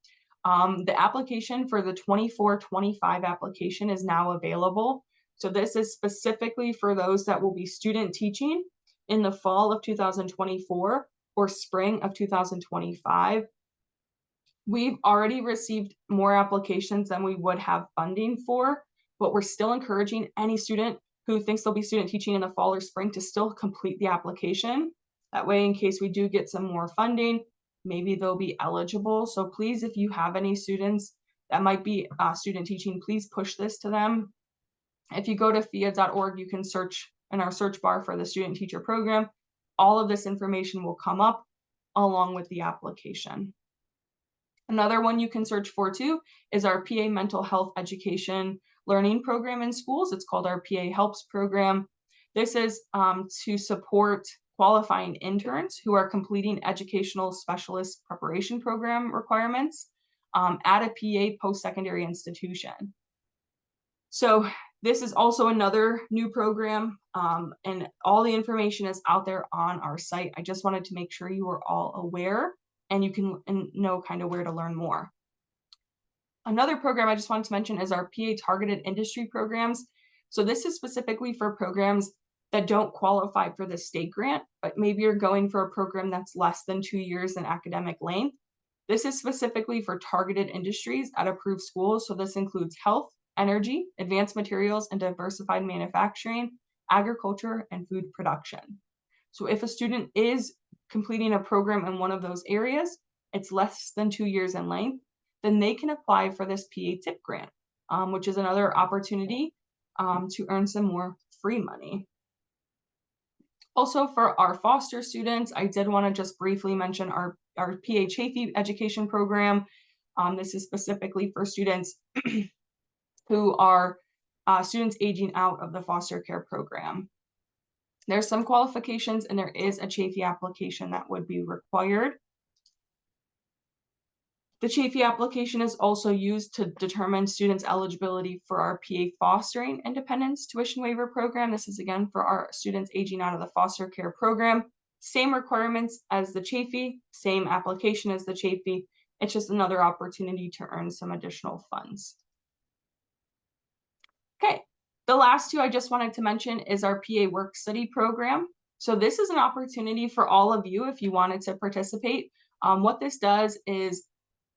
The application for the 24-25 application is now available. So this is specifically for those that will be student teaching in the fall of 2024 or spring of 2025. We've already received more applications than we would have funding for, but we're still encouraging any student who thinks they'll be student teaching in the fall or spring to still complete the application. That way, in case we do get some more funding, maybe they'll be eligible. So please, if you have any students that might be student teaching, please push this to them. If you go to FAFSA.org, you can search in our search bar for the student teacher program. All of this information will come up along with the application. Another one you can search for too is our PA Mental Health Education Learning Program in schools. It's called our PA Helps Program. This is to support qualifying interns who are completing educational specialist preparation program requirements at a PA post-secondary institution. So this is also another new program, and all the information is out there on our site. I just wanted to make sure you were all aware and you can know kind of where to learn more. Another program I just wanted to mention is our PA Targeted Industry Programs. So this is specifically for programs that don't qualify for the state grant, but maybe you're going for a program that's less than 2 years in academic length. This is specifically for targeted industries at approved schools. So this includes health, energy, advanced materials, and diversified manufacturing, agriculture, and food production. So if a student is completing a program in one of those areas, it's less than 2 years in length, then they can apply for this PA TIP grant, which is another opportunity to earn some more free money. Also for our foster students, I did want to just briefly mention our PA CHAFE education program. This is specifically for students who are students aging out of the foster care program. There's some qualifications and there is a CHAFE application that would be required. The CHAFE application is also used to determine students' eligibility for our PA Fostering Independence Tuition Waiver Program. This is again for our students aging out of the foster care program. Same requirements as the CHAFE, same application as the CHAFE. It's just another opportunity to earn some additional funds. Okay, the last two I just wanted to mention is our PA Work Study Program. So this is an opportunity for all of you if you wanted to participate. What this does is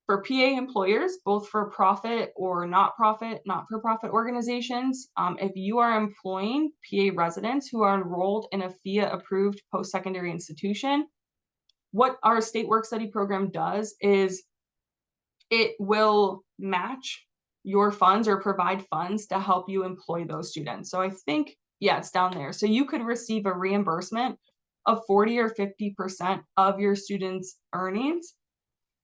for PA employers, both for profit or not-for-profit organizations, if you are employing PA residents who are enrolled in a FAFSA-approved post-secondary institution, what our state work study program does is it will match your funds or provide funds to help you employ those students. So I think, yeah, it's down there. So you could receive a reimbursement of 40 or 50% of your students' earnings.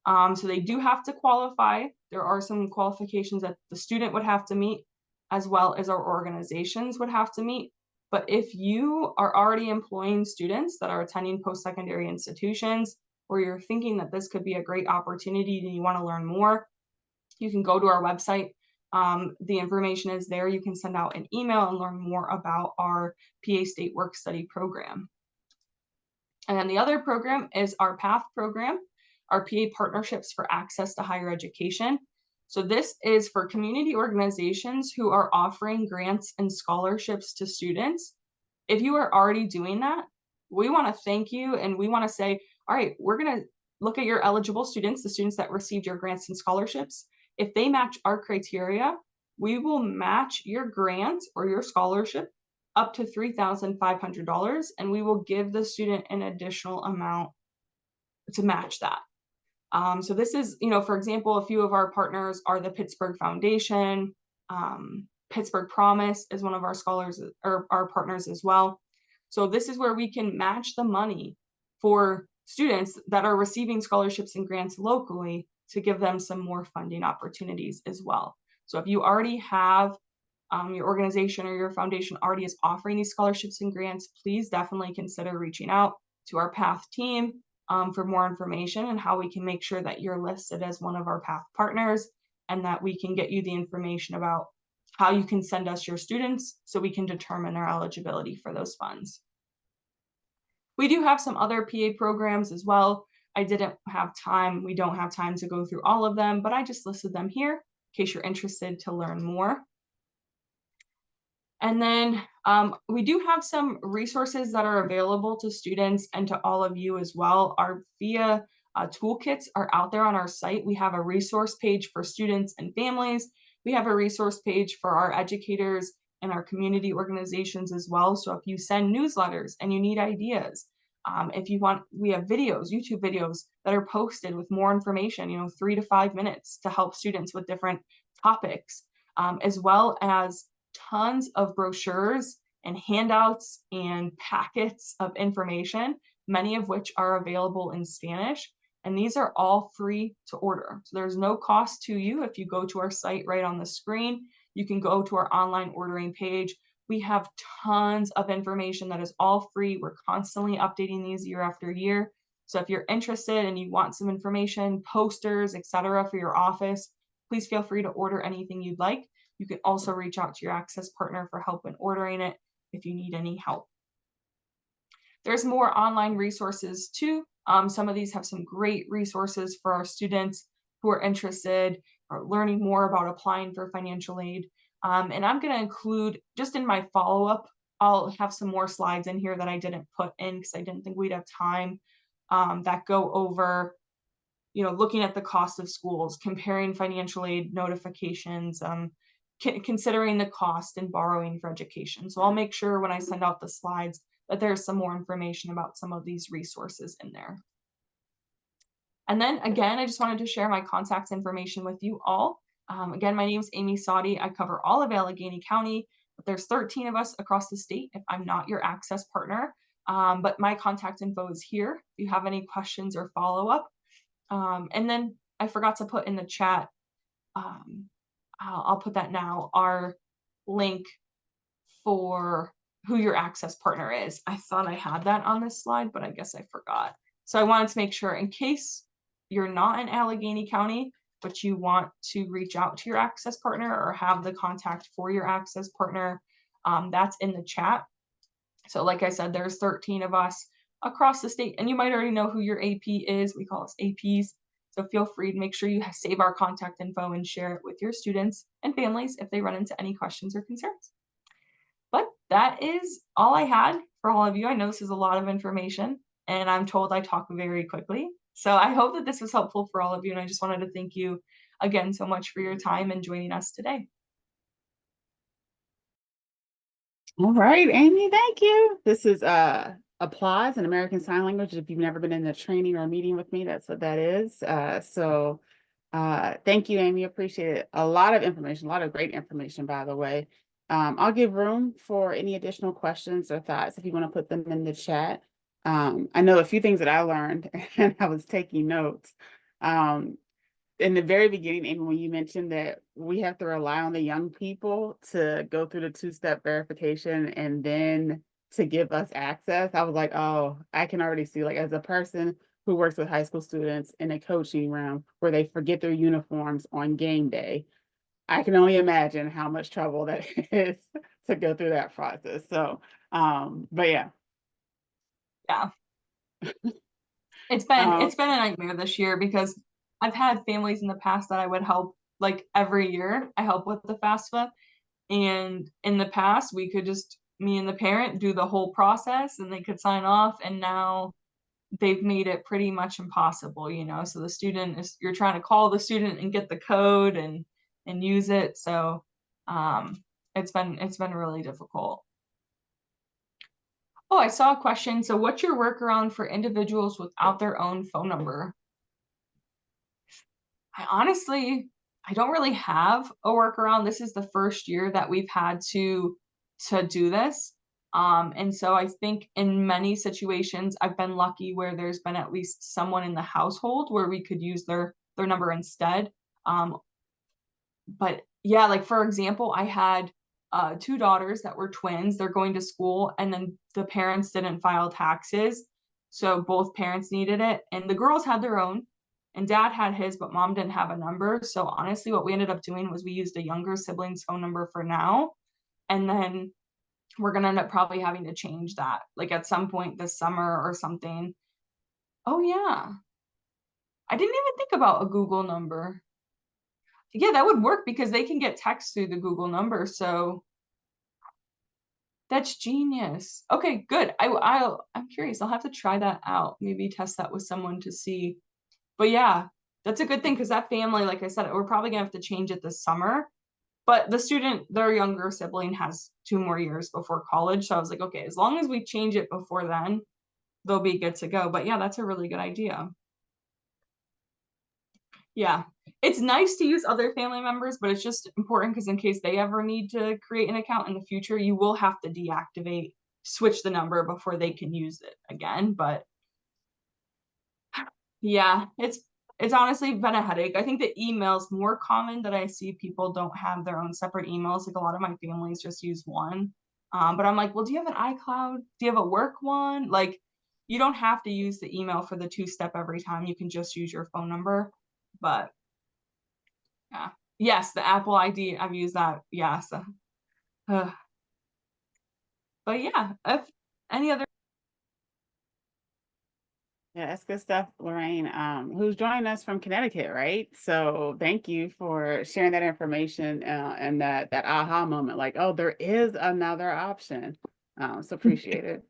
So they do have to qualify. There are some qualifications that the student would have to meet, as well as our organizations would have to meet. But if you are already employing students that are attending post-secondary institutions, or you're thinking that this could be a great opportunity and you want to learn more, you can go to our website. The information is there. You can send out an email and learn more about our PA State Work Study program. And then the other program is our PATH program, our PA Partnerships for Access to Higher Education. So this is for community organizations who are offering grants and scholarships to students. If you are already doing that, we want to thank you and we want to say, all right, we're going to look at your eligible students, the students that received your grants and scholarships. If they match our criteria, we will match your grant or your scholarship up to $3,500, and we will give the student an additional amount to match that. So this is, for example, a few of our partners are the Pittsburgh Foundation. Pittsburgh Promise is one of our scholars or our partners as well. So this is where we can match the money for students that are receiving scholarships and grants locally to give them some more funding opportunities as well. So if you already have your organization or your foundation already is offering these scholarships and grants, please definitely consider reaching out to our PATH team for more information and how we can make sure that you're listed as one of our PATH partners, and that we can get you the information about how you can send us your students so we can determine our eligibility for those funds. We do have some other PA programs as well. We don't have time to go through all of them, but I just listed them here in case you're interested to learn more. And then we do have some resources that are available to students and to all of you as well. Our FAFSA toolkits are out there on our site. We have a resource page for students and families. We have a resource page for our educators and our community organizations as well. So if you send newsletters and you need ideas, if you want, we have videos, YouTube videos that are posted with more information, 3 to 5 minutes to help students with different topics, as well as tons of brochures and handouts and packets of information, many of which are available in Spanish. And these are all free to order. So there's no cost to you. If you go to our site right on the screen, you can go to our online ordering page. We have tons of information that is all free. We're constantly updating these year after year. So if you're interested and you want some information, posters, etc., for your office, please feel free to order anything you'd like. You can also reach out to your access partner for help in ordering it if you need any help. There's more online resources too. Some of these have some great resources for our students who are interested or learning more about applying for financial aid. And I'm going to include, just in my follow-up, I'll have some more slides in here that I didn't put in because I didn't think we'd have time, that go over, looking at the cost of schools, comparing financial aid notifications, considering the cost and borrowing for education. So I'll make sure when I send out the slides that there's some more information about some of these resources in there. And then again, I just wanted to share my contact information with you all. Again, my name is Amy Sawdey. I cover all of Allegheny County, but there's 13 of us across the state if I'm not your access partner. But my contact info is here if you have any questions or follow-up. And then I forgot to put in the chat, I'll put that now, our link for who your access partner is. I thought I had that on this slide, but I guess I forgot. So I wanted to make sure, in case you're not in Allegheny County, but you want to reach out to your access partner or have the contact for your access partner, that's in the chat. So like I said, there's 13 of us across the state, and you might already know who your AP is. We call us APs. So feel free to make sure you save our contact info and share it with your students and families if they run into any questions or concerns. But that is all I had for all of you. I know this is a lot of information, and I'm told I talk very quickly. So I hope that this was helpful for all of you, and I just wanted to thank you again so much for your time and joining us today.
All right, Amy, thank you. This is applause in American Sign Language. If you've never been in a training or a meeting with me, that's what that is. Thank you, Amy. Appreciate it. A lot of information, a lot of great information, by the way. I'll give room for any additional questions or thoughts if you want to put them in the chat. I know a few things that I learned and I was taking notes. In the very beginning, Amy, when you mentioned that we have to rely on the young people to go through the two-step verification and then to give us access, I was like, oh, I can already see, like, as a person who works with high school students in a coaching room where they forget their uniforms on game day, I can only imagine how much trouble that is to go through that process. So, but yeah.
Yeah. It's been a nightmare this year because I've had families in the past that I would help, like every year I help with the FAFSA, and in the past we could just, me and the parent, do the whole process and they could sign off, and now they've made it pretty much impossible, so the student is, you're trying to call the student and get the code and use it. So it's been really difficult. Oh, I saw a question. So what's your workaround for individuals without their own phone number? I don't really have a workaround. This is the first year that we've had to do this. And so I think in many situations, I've been lucky where there's been at least someone in the household where we could use their number instead. But yeah, like for example, I had 2 daughters that were twins. They're going to school, and then the parents didn't file taxes. So both parents needed it, and the girls had their own, and dad had his, but mom didn't have a number. So honestly, what we ended up doing was we used a younger sibling's phone number for now. And then we're going to end up probably having to change that like at some point this summer or something. Oh, yeah. I didn't even think about a Google number. Yeah, that would work because they can get text through the Google number. So that's genius. Okay, good. I'm curious. I'll have to try that out. Maybe test that with someone to see. But yeah, that's a good thing because that family, like I said, we're probably gonna have to change it this summer. But the student, their younger sibling has 2 more years before college. So I was like, okay, as long as we change it before then, they'll be good to go. But yeah, that's a really good idea. Yeah, it's nice to use other family members, but it's just important because in case they ever need to create an account in the future, you will have to deactivate, switch the number before they can use it again. But yeah, it's honestly been a headache. I think the email's more common that I see people don't have their own separate emails. Like a lot of my families just use one. But I'm like, well, do you have an iCloud? Do you have a work one? Like, you don't have to use the email for the 2-step every time. You can just use your phone number. But yeah. Yes, the Apple ID, I've used that. Yes. But yeah, if any other.
Yeah, that's good stuff, Lorraine, who's joining us from Connecticut, right? So thank you for sharing that information and that aha moment, like, oh, there is another option. So appreciate it.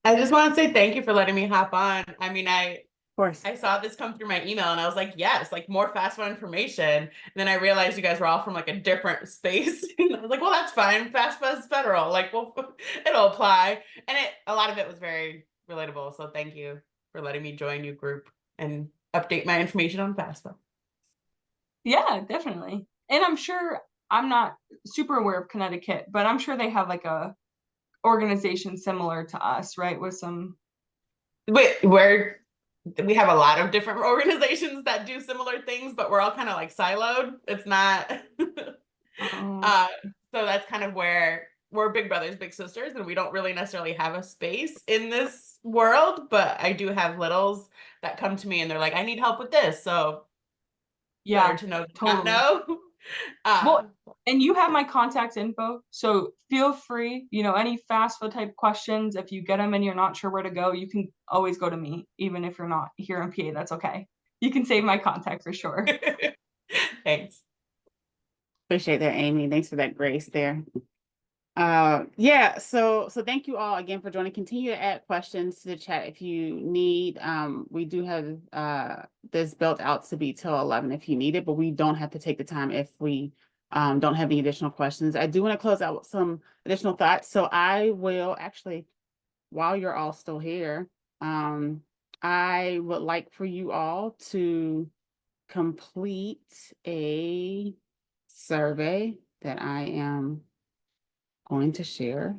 I just want to say thank you for letting me hop on. I mean,
Of course.
I saw this come through my email and I was like, yes, like more FAFSA information. And then I realized you guys were all from like a different space. And I was like, well, that's fine. FAFSA is federal. Like, well, it'll apply. And a lot of it was very relatable. So thank you for letting me join your group and update my information on FAFSA.
Yeah, definitely. And I'm sure I'm not super aware of Connecticut, but I'm sure they have like a organization similar to us, right? With some.
We have a lot of different organizations that do similar things, but we're all kind of like siloed. It's not. So that's kind of where we're big brothers, big sisters, and we don't really necessarily have a space in this world. But I do have littles that come to me and they're like, I need help with this. So
Yeah,
better to know than
totally.
not know.
Well, and you have my contact info, so feel free, any FAFSA type questions, if you get them and you're not sure where to go, you can always go to me, even if you're not here in PA, that's okay. You can save my contact for sure.
Thanks.
Appreciate that, Amy. Thanks for that grace there. Yeah, so thank you all again for joining. Continue to add questions to the chat if you need. We do have this built out to be till 11 if you need it, but we don't have to take the time if we don't have any additional questions. I do want to close out with some additional thoughts. So I will actually, while you're all still here, I would like for you all to complete a survey that I am going to share.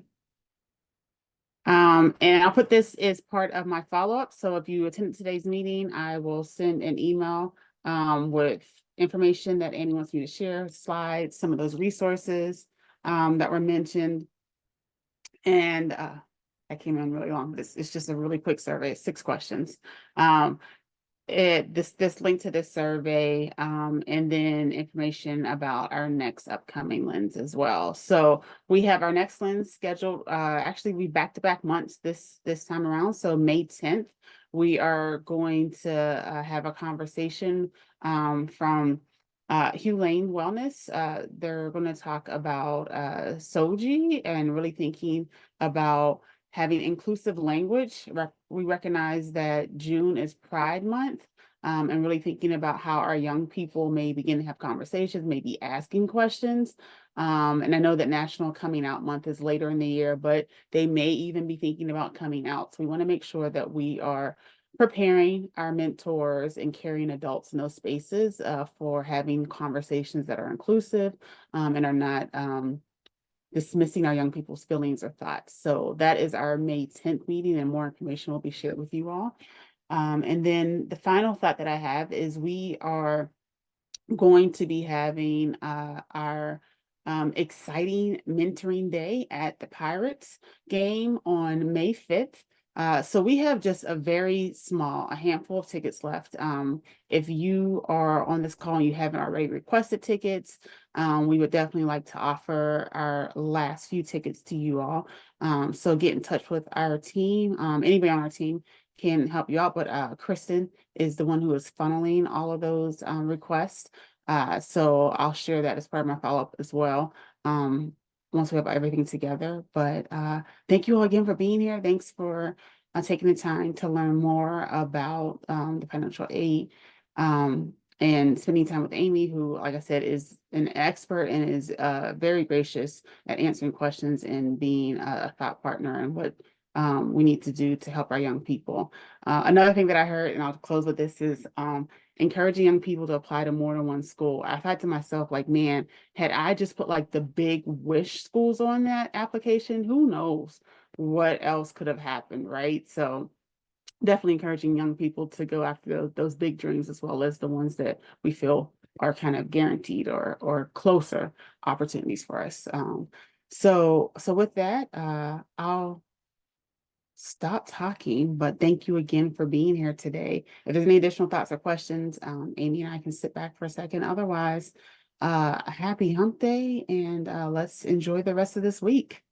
And I'll put this as part of my follow-up. So if you attended today's meeting, I will send an email with information that Amy wants me to share, slides, some of those resources that were mentioned. And I came in really long, but it's just a really quick survey, it's 6 questions. This link to this survey and then information about our next upcoming lens as well. So we have our next lens scheduled. Actually, we back-to-back months this time around. So May 10th, we are going to have a conversation from Hugh Lane Wellness. They're going to talk about SOGI and really thinking about having inclusive language. We recognize that June is Pride Month, and really thinking about how our young people may begin to have conversations, maybe asking questions. And I know that National Coming Out Month is later in the year, but they may even be thinking about coming out. So we want to make sure that we are preparing our mentors and carrying adults in those spaces for having conversations that are inclusive and are not dismissing our young people's feelings or thoughts. So that is our May 10th meeting, and more information will be shared with you all. And then the final thought that I have is we are going to be having our exciting mentoring day at the Pirates game on May 5th. So we have just a handful of tickets left. If you are on this call and you haven't already requested tickets, we would definitely like to offer our last few tickets to you all. So get in touch with our team. Anybody on our team can help you out, but Kristen is the one who is funneling all of those requests. So I'll share that as part of my follow-up as well. Once we have everything together. But thank you all again for being here. Thanks for taking the time to learn more about the financial aid and spending time with Amy, who, like I said, is an expert and is very gracious at answering questions and being a thought partner and what we need to do to help our young people. Another thing that I heard, and I'll close with this, is encouraging young people to apply to more than one school. I thought to myself, like, man, had I just put like the big wish schools on that application, who knows what else could have happened, right? So definitely encouraging young people to go after those big dreams as well as the ones that we feel are kind of guaranteed or closer opportunities for us. So with that, I'll stop talking, but thank you again for being here today. If there's any additional thoughts or questions, Amy and I can sit back for a second. Otherwise, a happy hump day, and let's enjoy the rest of this week.